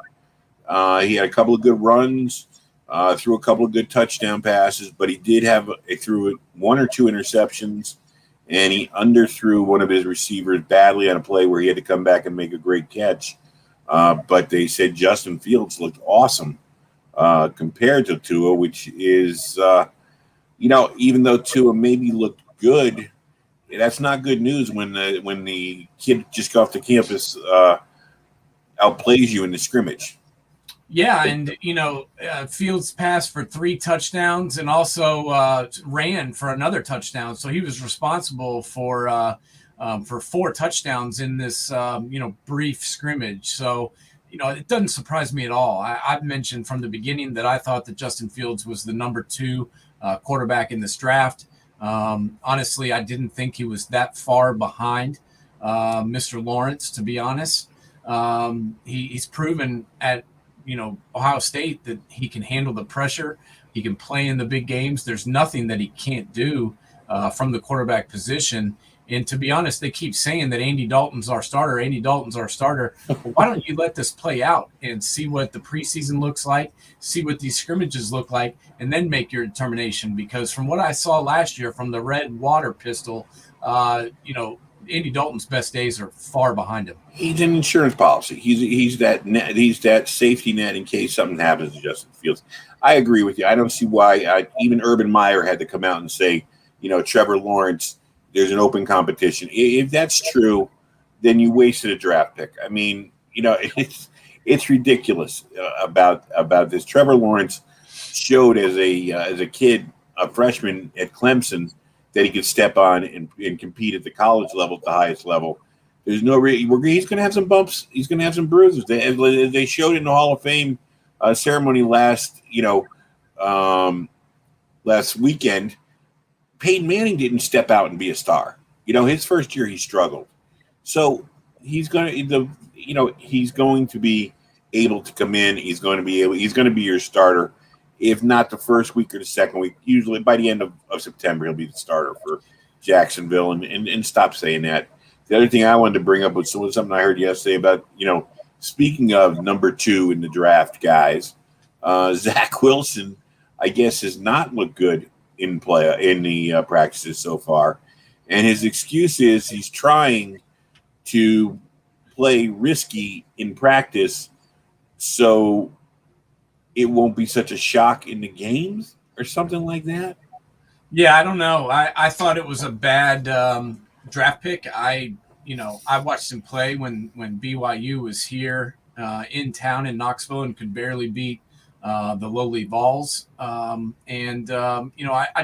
He had a couple of good runs, threw a couple of good touchdown passes, but he threw one or two interceptions, and he underthrew one of his receivers badly on a play where he had to come back and make a great catch. But they said Justin Fields looked awesome compared to Tua, which is, even though Tua maybe looked good, that's not good news when the kid just got off the campus outplays you in the scrimmage. Yeah, and Fields passed for 3 touchdowns and also ran for another touchdown. So he was responsible for 4 touchdowns in this brief scrimmage. So it doesn't surprise me at all. I've mentioned from the beginning that I thought that Justin Fields was the number 2 quarterback in this draft. Honestly, I didn't think he was that far behind Mr. Lawrence, to be honest. He's proven at Ohio State that he can handle the pressure. He can play in the big games. There's nothing that he can't do from the quarterback position. And to be honest, they keep saying that Andy Dalton's our starter. Andy Dalton's our starter. Why don't you let this play out and see what the preseason looks like, see what these scrimmages look like, and then make your determination? Because from what I saw last year from the red water pistol, Andy Dalton's best days are far behind him. He's an insurance policy. He's that safety net in case something happens to Justin Fields. I agree with you. I don't see why even Urban Meyer had to come out and say, Trevor Lawrence, there's an open competition. If that's true, then you wasted a draft pick. I mean, it's ridiculous about this. Trevor Lawrence showed as a kid, a freshman at Clemson, that he could step on and compete at the college level, at the highest level. There's no he's going to have some bumps. He's going to have some bruises. They showed in the Hall of Fame ceremony last weekend. Peyton Manning didn't step out and be a star. His first year he struggled. So he's going to be able to come in. He's going to be your starter. If not the first week or the second week, usually by the end of September, he'll be the starter for Jacksonville. And stop saying that. The other thing I wanted to bring up was something I heard yesterday about, speaking of number 2 in the draft guys, Zach Wilson, I guess, has not looked good in the practices so far. And his excuse is he's trying to play risky in practice so it won't be such a shock in the games or something like that. Yeah, I don't know. I thought it was a bad draft pick. I watched him play when BYU was here in town in Knoxville and could barely beat the lowly Vols. I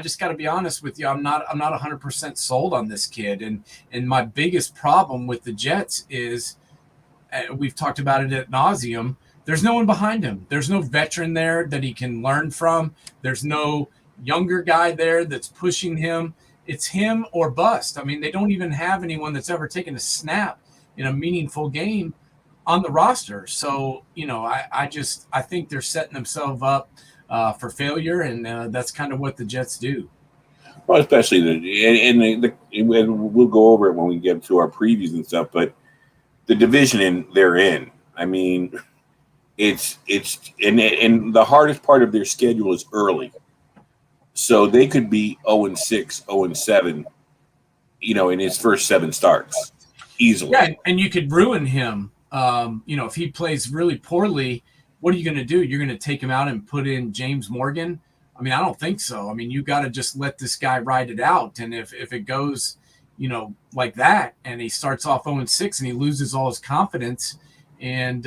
just got to be honest with you. I'm not 100% sold on this kid. And my biggest problem with the Jets is we've talked about it ad nauseum. There's no one behind him. There's no veteran there that he can learn from. There's no younger guy there that's pushing him. It's him or bust. I mean, they don't even have anyone that's ever taken a snap in a meaningful game on the roster. So, I think they're setting themselves up for failure, and that's kind of what the Jets do. Well, especially we'll go over it when we get to our previews and stuff, but the division they're in, I mean, it's the hardest part of their schedule is early. So they could be 0-6, 0-7, in his first 7 starts easily. Yeah, and you could ruin him. If he plays really poorly, what are you going to do? You're going to take him out and put in James Morgan? I mean, I don't think so. I mean, you got to just let this guy ride it out. And if it goes, like that, and he starts off 0-6 and he loses all his confidence and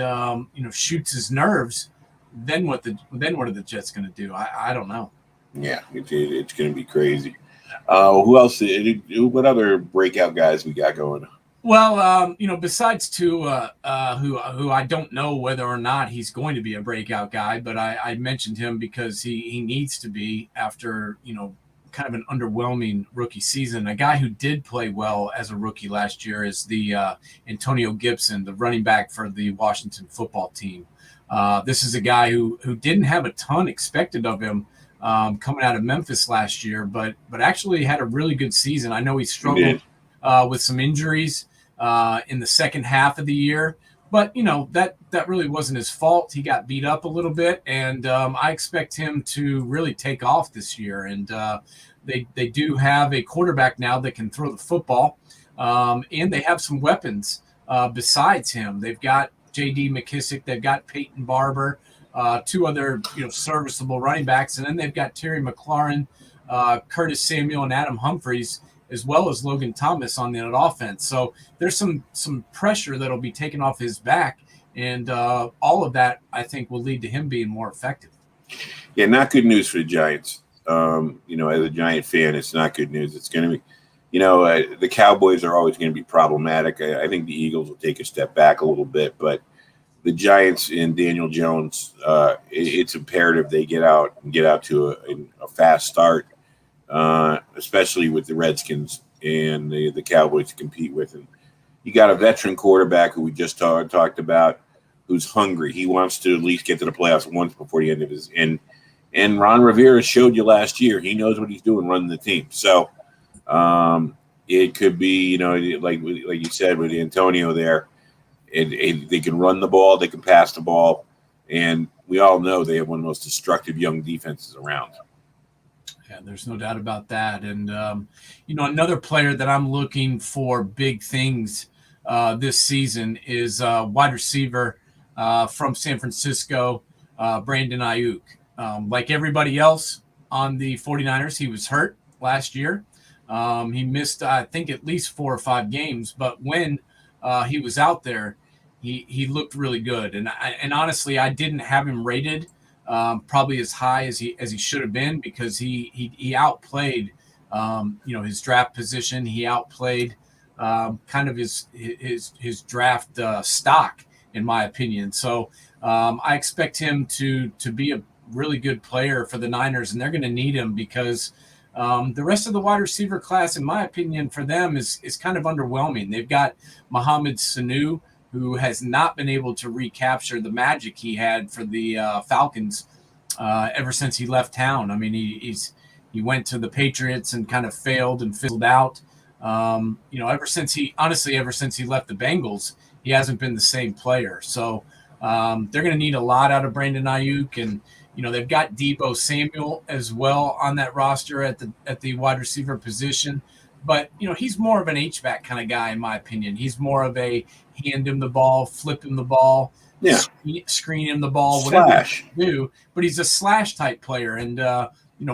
shoots his nerves, then what are the Jets going to do? I don't know. Yeah, it's going to be crazy. Who else? What other breakout guys we got going? Well, besides Tua, who I don't know whether or not he's going to be a breakout guy, but I mentioned him because he needs to be after, kind of an underwhelming rookie season. A guy who did play well as a rookie last year is the Antonio Gibson, the running back for the Washington football team. This is a guy who didn't have a ton expected of him coming out of Memphis last year, but actually had a really good season. I know he struggled with some injuries in the second half of the year, but that really wasn't his fault. He got beat up a little bit, and I expect him to really take off this year. And they do have a quarterback now that can throw the football, and they have some weapons besides him. They've got J.D. McKissick, they've got Peyton Barber, two other serviceable running backs, and then they've got Terry McLaurin, Curtis Samuel, and Adam Humphries, as well as Logan Thomas on that offense. So there's some pressure that'll be taken off his back, and all of that, I think, will lead to him being more effective. Yeah, not good news for the Giants. As a Giant fan, it's not good news. It's going to be, the Cowboys are always going to be problematic. I think the Eagles will take a step back a little bit, but the Giants and Daniel Jones, it's imperative they get out to a fast start, especially with the Redskins and the Cowboys to compete with. And you got a veteran quarterback who we just talked about, who's hungry. He wants to at least get to the playoffs once before the end of his end. And Ron Rivera showed you last year he knows what he's doing running the team. So it could be, like you said with Antonio there, they can run the ball, they can pass the ball, and we all know they have one of the most destructive young defenses around. Yeah, there's no doubt about that. And, another player that I'm looking for big things this season is wide receiver from San Francisco, Brandon Ayuk. Like everybody else on the 49ers, he was hurt last year. He missed, I think, at least 4 or 5 games. But when he was out there, he looked really good. And honestly, I didn't have him rated probably as high as he should have been, because he outplayed his draft position. He outplayed kind of his draft stock, in my opinion. So I expect him to be a really good player for the Niners, and they're going to need him because the rest of the wide receiver class, in my opinion, for them is kind of underwhelming. They've got Mohamed Sanu, who has not been able to recapture the magic he had for the Falcons ever since he left town. I mean, he went to the Patriots and kind of failed and fizzled out. Ever since he left the Bengals, he hasn't been the same player. So they're going to need a lot out of Brandon Ayuk, and they've got Deebo Samuel as well on that roster at the wide receiver position. But, he's more of an H-back kind of guy, in my opinion. He's more of a hand him the ball, flip him the ball, screen him the ball, whatever you do. But he's a slash type player. And,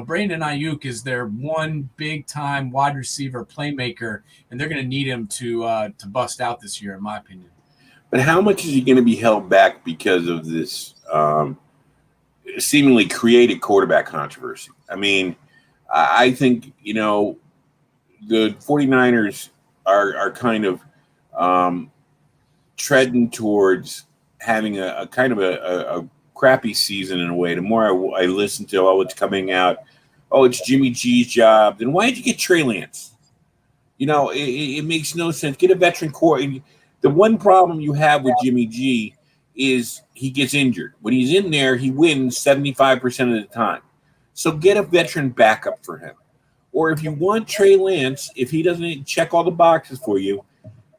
Brandon Ayuk is their one big-time wide receiver playmaker, and they're going to need him to bust out this year, in my opinion. But how much is he going to be held back because of this seemingly created quarterback controversy? I mean, I think, the 49ers are kind of treading towards having a kind of a crappy season in a way. The more I listen to, it's coming out, it's Jimmy G's job. Then why did you get Trey Lance? It makes no sense. Get a veteran core. The one problem you have with Jimmy G is he gets injured. When he's in there, he wins 75% of the time. So get a veteran backup for him. Or if you want Trey Lance, if he doesn't check all the boxes for you,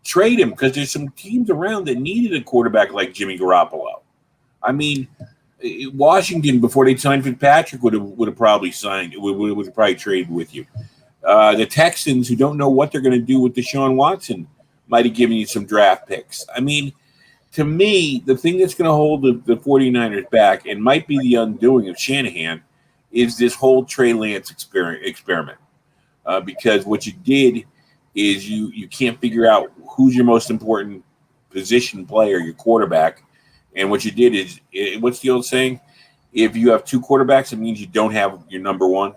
trade him, because there's some teams around that needed a quarterback like Jimmy Garoppolo. I mean, Washington, before they signed Fitzpatrick, would have probably traded with you. The Texans, who don't know what they're going to do with Deshaun Watson, might have given you some draft picks. I mean, to me, the thing that's going to hold the 49ers back, and might be the undoing of Shanahan, is this whole Trey Lance experiment. Because what you did is you can't figure out who's your most important position player, your quarterback. And what you did is, what's the old saying? If you have two quarterbacks, it means you don't have your number one.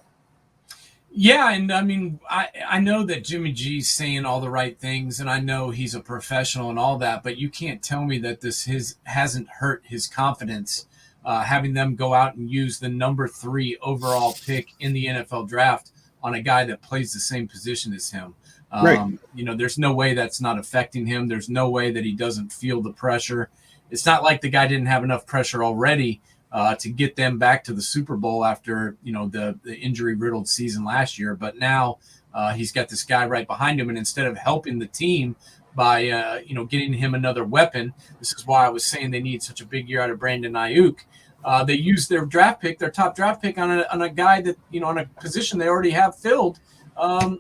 Yeah, and I mean, I know that Jimmy G's saying all the right things, and I know he's a professional and all that, but you can't tell me that hasn't hurt his confidence, having them go out and use the number 3 overall pick in the NFL draft on a guy that plays the same position as him. Right. There's no way that's not affecting him. There's no way that he doesn't feel the pressure. It's not like the guy didn't have enough pressure already to get them back to the Super Bowl after, the injury-riddled season last year. But now he's got this guy right behind him, and instead of helping the team by, getting him another weapon, this is why I was saying they need such a big year out of Brandon Nyuk. They used their top draft pick on a guy that, on a position they already have filled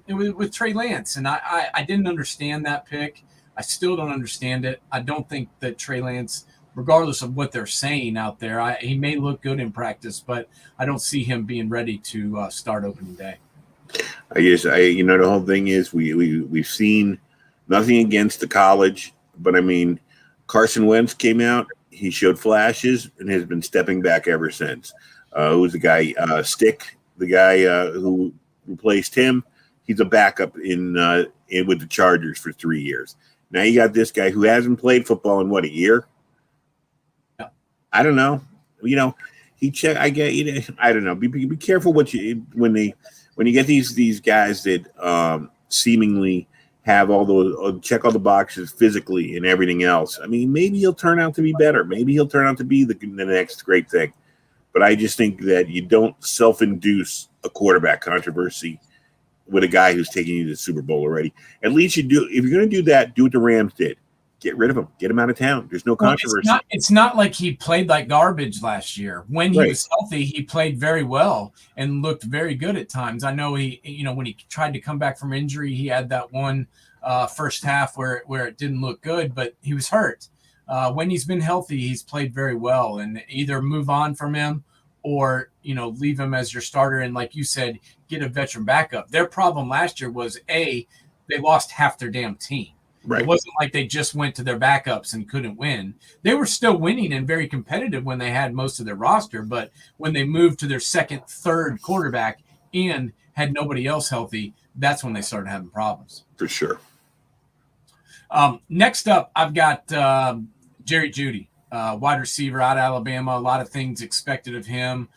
with Trey Lance. And I didn't understand that pick. I still don't understand it. I don't think that Trey Lance, regardless of what they're saying out there, he may look good in practice, but I don't see him being ready to start opening day. I guess the whole thing is we've seen nothing against the college, but I mean, Carson Wentz came out, he showed flashes, and has been stepping back ever since. Who's the guy? Stick, the guy who replaced him. He's a backup in with the Chargers for 3 years. Now you got this guy who hasn't played football in a year. Yeah. I don't know. He check. I get. I don't know. Be careful when you get these guys that seemingly have all those check all the boxes physically and everything else. I mean, maybe he'll turn out to be better. Maybe he'll turn out to be the next great thing. But I just think that you don't self-induce a quarterback controversy with a guy who's taking you to the Super Bowl already. At least you do. If you're going to do that, do what the Rams did. Get rid of him. Get him out of town. There's no controversy. It's not like he played like garbage last year. When he was healthy, he played very well and looked very good at times. I know he, when he tried to come back from injury, he had that one first half where it didn't look good, but he was hurt. When he's been healthy, he's played very well, and either move on from him or, leave him as your starter. And like you said, get a veteran backup. Their problem last year was they lost half their damn team. Right. It wasn't like they just went to their backups and couldn't win. They were still winning and very competitive when they had most of their roster. But when they moved to their second, third quarterback and had nobody else healthy, that's when they started having problems. For sure. Next up, I've got Jerry Judy, wide receiver out of Alabama. A lot of things expected of him.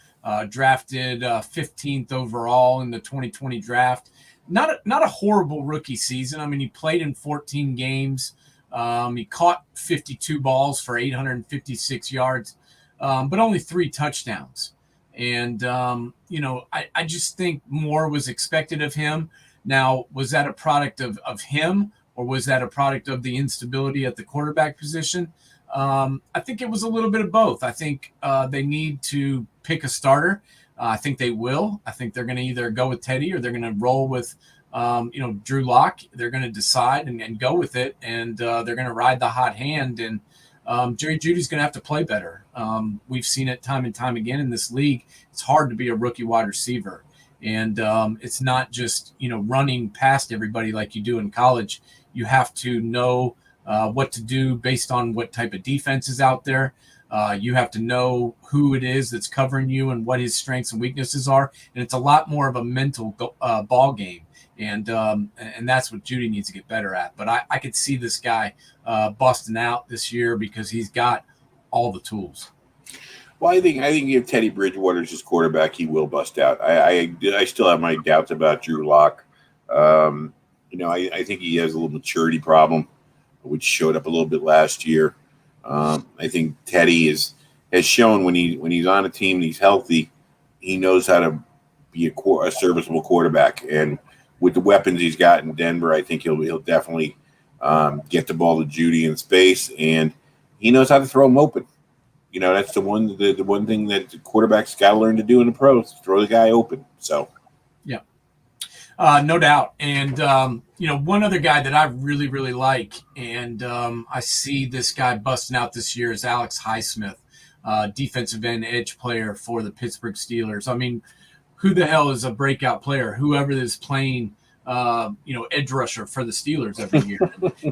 Drafted 15th overall in the 2020 draft. Not a horrible rookie season. I mean, he played in 14 games. He caught 52 balls for 856 yards, but only 3 touchdowns. And, I just think more was expected of him. Now, was that a product of him, or was that a product of the instability at the quarterback position? I think it was a little bit of both. I think they need to pick a starter. I think they will. I think they're going to either go with Teddy or they're going to roll with, Drew Lock. They're going to decide and go with it, and they're going to ride the hot hand. And Jerry Judy's going to have to play better. We've seen it time and time again in this league. It's hard to be a rookie wide receiver, and it's not just running past everybody like you do in college. You have to know what to do based on what type of defense is out there. You have to know who it is that's covering you and what his strengths and weaknesses are. And it's a lot more of a mental ball game. And that's what Judy needs to get better at. But I could see this guy busting out this year because he's got all the tools. Well, I think if Teddy Bridgewater's his quarterback, he will bust out. I still have my doubts about Drew Lock. I think he has a little maturity problem, which showed up a little bit last year. I think Teddy has shown when he's on a team and he's healthy, he knows how to be a serviceable quarterback. And with the weapons he's got in Denver, I think he'll definitely get the ball to Judy in space, and he knows how to throw him open. That's the one thing that the quarterback's got to learn to do in the pros: throw the guy open. So, yeah, no doubt. And one other guy that I really, really like, and I see this guy busting out this year, is Alex Highsmith, defensive end edge player for the Pittsburgh Steelers. I mean, who the hell is a breakout player? Whoever is playing edge rusher for the Steelers every year.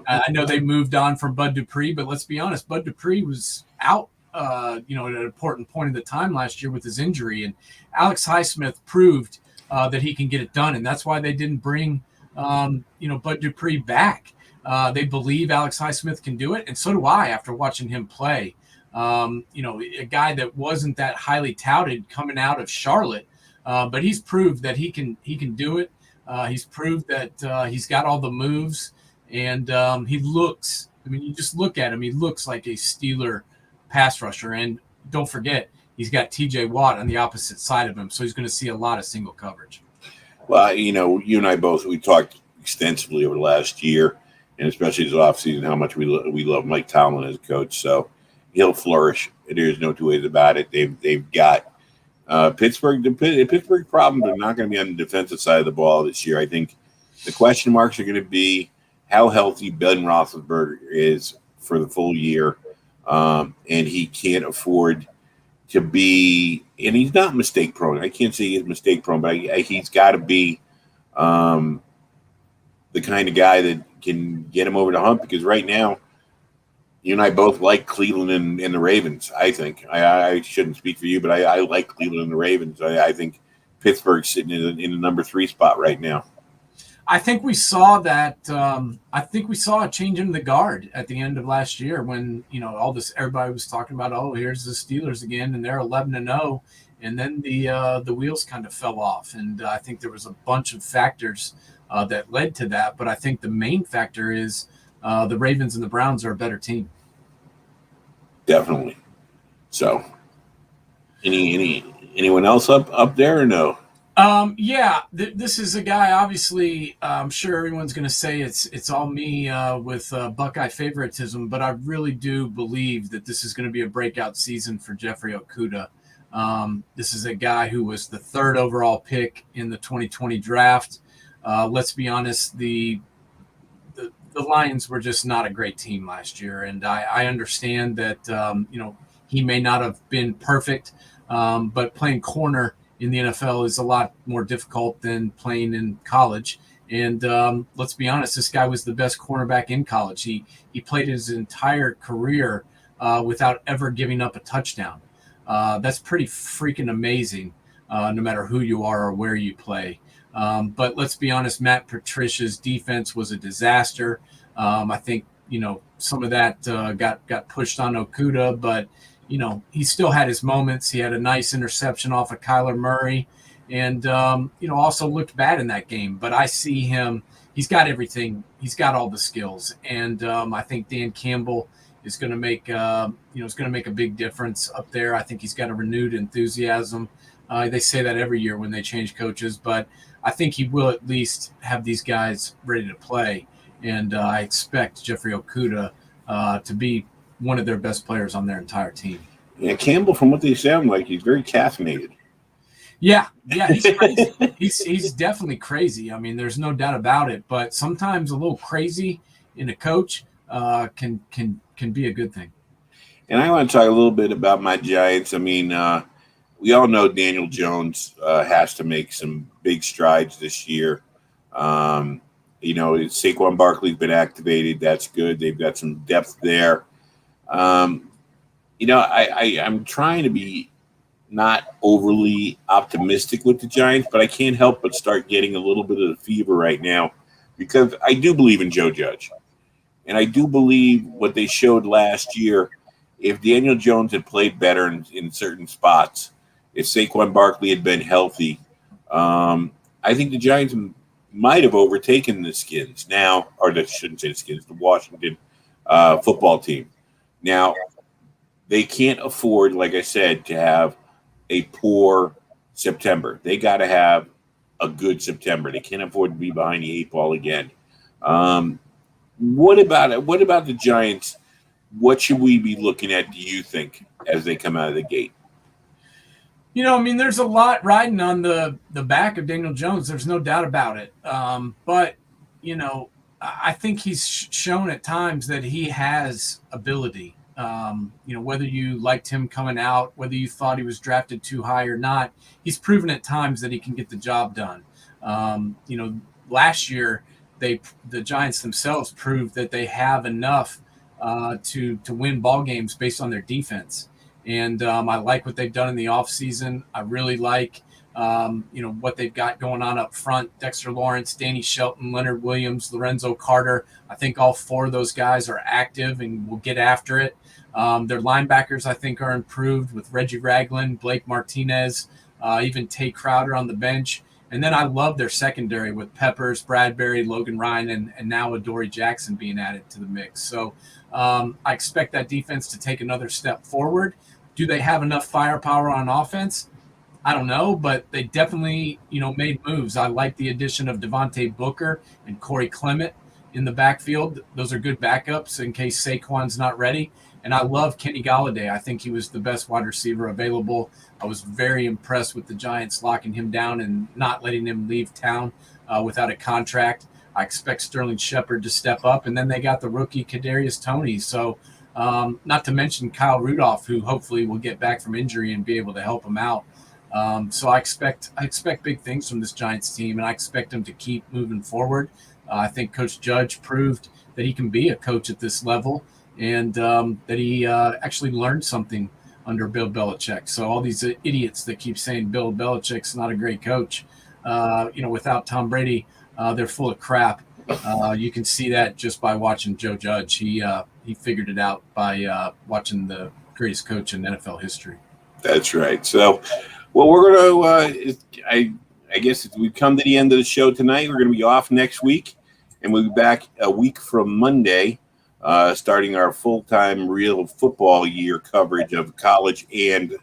I know they moved on from Bud Dupree, but let's be honest, Bud Dupree was out, at an important point in the time last year with his injury, and Alex Highsmith proved that he can get it done, and that's why they didn't bring, Bud Dupree back. They believe Alex Highsmith can do it, and so do I after watching him play. A guy that wasn't that highly touted coming out of Charlotte, but he's proved that he can do it. He's proved that he's got all the moves, and he looks. I mean, you just look at him; he looks like a Steeler pass rusher. And don't forget, he's got T.J. Watt on the opposite side of him, so he's going to see a lot of single coverage. Well, you and I both, we talked extensively over the last year, and especially this offseason, how much we love Mike Tomlin as a coach. So he'll flourish. There's no two ways about it. They've got Pittsburgh. The Pittsburgh problems are not going to be on the defensive side of the ball this year. I think the question marks are going to be how healthy Ben Roethlisberger is for the full year, and he can't afford to be. And he's not mistake prone. I can't say he's mistake prone, but he's got to be the kind of guy that can get him over the hump. Because right now, you and I both like Cleveland and the Ravens, I think. I shouldn't speak for you, but I like Cleveland and the Ravens. I think Pittsburgh's sitting in the number 3 spot right now. I think we saw that. I think we saw a change in the guard at the end of last year when, everybody was talking about, oh, here's the Steelers again, and they're 11-0. And then the wheels kind of fell off. And I think there was a bunch of factors that led to that. But I think the main factor is the Ravens and the Browns are a better team. Definitely. So, anyone else up there or no? This is a guy. Obviously, I'm sure everyone's going to say it's all me with Buckeye favoritism, but I really do believe that this is going to be a breakout season for Jeffrey Okudah. This is a guy who was the 3rd overall pick in the 2020 draft. Let's be honest, the Lions were just not a great team last year, and I understand that he may not have been perfect, but playing corner in the NFL is a lot more difficult than playing in college. And let's be honest, this guy was the best cornerback in college. He played his entire career without ever giving up a touchdown. That's pretty freaking amazing, no matter who you are or where you play. But let's be honest, Matt Patricia's defense was a disaster. I think, some of that got pushed on Okudah, but, he still had his moments. He had a nice interception off of Kyler Murray and, also looked bad in that game. But I see him. He's got everything. He's got all the skills. And I think Dan Campbell is going to make, a big difference up there. I think he's got a renewed enthusiasm. They say that every year when they change coaches, but I think he will at least have these guys ready to play. And I expect Jeffrey Okudah to be one of their best players on their entire team. Yeah, Campbell, from what they sound like, he's very caffeinated. Yeah, he's crazy. he's definitely crazy. I mean, there's no doubt about it. But sometimes a little crazy in a coach can be a good thing. And I want to talk a little bit about my Giants. I mean, we all know Daniel Jones has to make some big strides this year. Saquon Barkley's been activated. That's good. They've got some depth there. I'm trying to be not overly optimistic with the Giants, but I can't help but start getting a little bit of the fever right now because I do believe in Joe Judge. And I do believe what they showed last year, if Daniel Jones had played better in certain spots, if Saquon Barkley had been healthy, I think the Giants might have overtaken the Skins now, or I shouldn't say the Skins, the Washington football team. Now, they can't afford, like I said, to have a poor September. They got to have a good September. They can't afford to be behind the 8 ball again. What about it? What about the Giants? What should we be looking at, do you think, as they come out of the gate? There's a lot riding on the back of Daniel Jones. There's no doubt about it. But I think he's shown at times that he has ability. Whether you liked him coming out, whether you thought he was drafted too high or not, he's proven at times that he can get the job done. last year, the Giants themselves proved that they have enough to win ball games based on their defense. And I like what they've done in the offseason. I really like what they've got going on up front. Dexter Lawrence, Danny Shelton, Leonard Williams, Lorenzo Carter. I think all 4 of those guys are active and will get after it. Their linebackers, I think, are improved with Reggie Ragland, Blake Martinez, even Tate Crowder on the bench. And then I love their secondary with Peppers, Bradbury, Logan Ryan, and now Adoree Jackson being added to the mix. So I expect that defense to take another step forward. Do they have enough firepower on offense? I don't know, but they definitely, made moves. I like the addition of Devontae Booker and Corey Clement in the backfield. Those are good backups in case Saquon's not ready. And I love Kenny Golladay. I think he was the best wide receiver available. I was very impressed with the Giants locking him down and not letting him leave town without a contract. I expect Sterling Shepard to step up. And then they got the rookie Kadarius Toney. So not to mention Kyle Rudolph, who hopefully will get back from injury and be able to help him out. So I expect big things from this Giants team, and I expect them to keep moving forward. I think Coach Judge proved that he can be a coach at this level, and that he actually learned something under Bill Belichick. So all these idiots that keep saying Bill Belichick's not a great coach, without Tom Brady, they're full of crap. You can see that just by watching Joe Judge. He figured it out by watching the greatest coach in NFL history. That's right. So, well, we're going to, I guess we've come to the end of the show tonight. We're going to be off next week, and we'll be back a week from Monday, starting our full-time real football year coverage of college and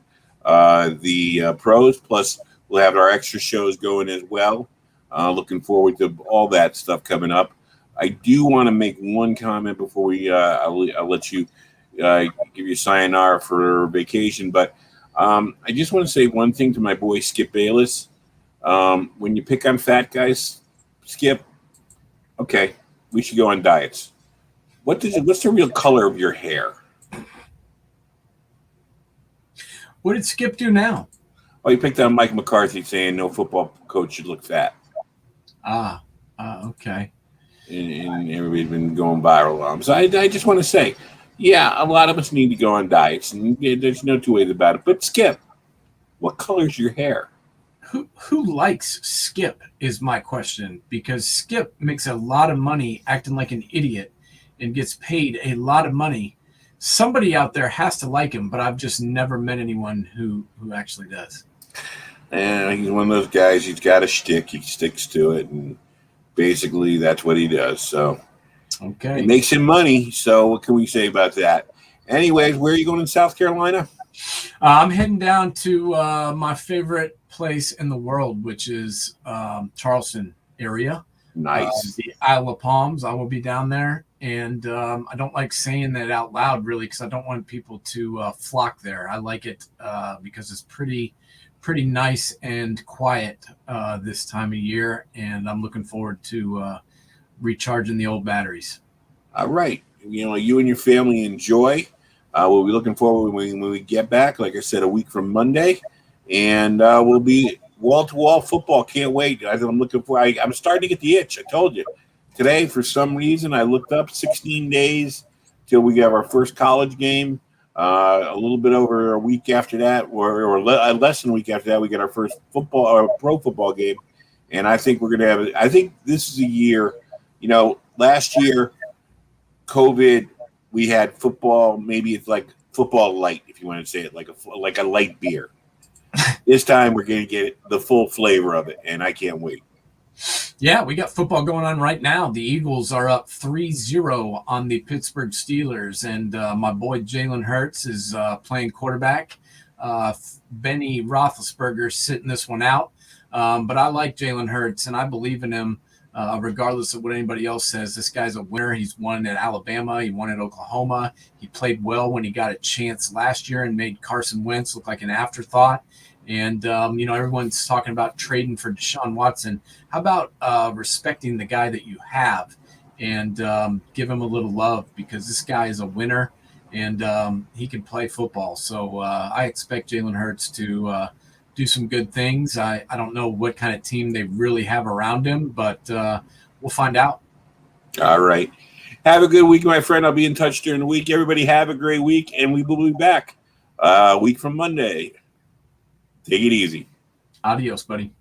the pros. Plus, we'll have our extra shows going as well. Looking forward to all that stuff coming up. I do want to make one comment before I'll let you give you sayonara for vacation, but I just want to say one thing to my boy Skip Bayless. When you pick on fat guys, Skip, okay, we should go on diets. What's the real color of your hair? What did Skip do now? Oh, he picked on Mike McCarthy saying no football coach should look fat. Okay. And everybody's been going viral on him. So I just want to say, yeah, a lot of us need to go on diets, and there's no two ways about it. But Skip, what color's your hair? Who likes Skip is my question, because Skip makes a lot of money acting like an idiot and gets paid a lot of money. Somebody out there has to like him, but I've just never met anyone who actually does. And he's one of those guys, he's got a shtick, he sticks to it, and basically that's what he does. So okay, it makes him money, so what can we say about that? Anyways, where are you going in South Carolina? I'm heading down to my favorite place in the world, which is Charleston area. Nice. The Isle of Palms. I will be down there, and I don't like saying that out loud, really, because I don't want people to flock there. I like it because it's pretty nice and quiet this time of year, and I'm looking forward to recharging the old batteries. All right. You and your family enjoy. We'll be looking forward when we get back, like I said, a week from Monday, and we'll be wall-to-wall football. Can't wait. I'm looking for. I'm starting to get the itch. I told you. Today, for some reason, I looked up 16 days till we have our first college game. A little bit over a week after that, or less than a week after that, we get our first football or pro football game. And I think we're going to have it. I think this is a year, last year, COVID, we had football. Maybe it's like football light, if you want to say it, like a light beer. This time we're going to get the full flavor of it, and I can't wait. Yeah, we got football going on right now. The Eagles are up 3-0 on the Pittsburgh Steelers, and my boy Jalen Hurts is playing quarterback. Benny Roethlisberger sitting this one out. But I like Jalen Hurts, and I believe in him regardless of what anybody else says. This guy's a winner. He's won at Alabama. He won at Oklahoma. He played well when he got a chance last year and made Carson Wentz look like an afterthought. And, everyone's talking about trading for Deshaun Watson. How about respecting the guy that you have and give him a little love, because this guy is a winner and he can play football. So I expect Jalen Hurts to do some good things. I don't know what kind of team they really have around him, but we'll find out. All right. Have a good week, my friend. I'll be in touch during the week. Everybody have a great week, and we will be back a week from Monday. Take it easy. Adios, buddy.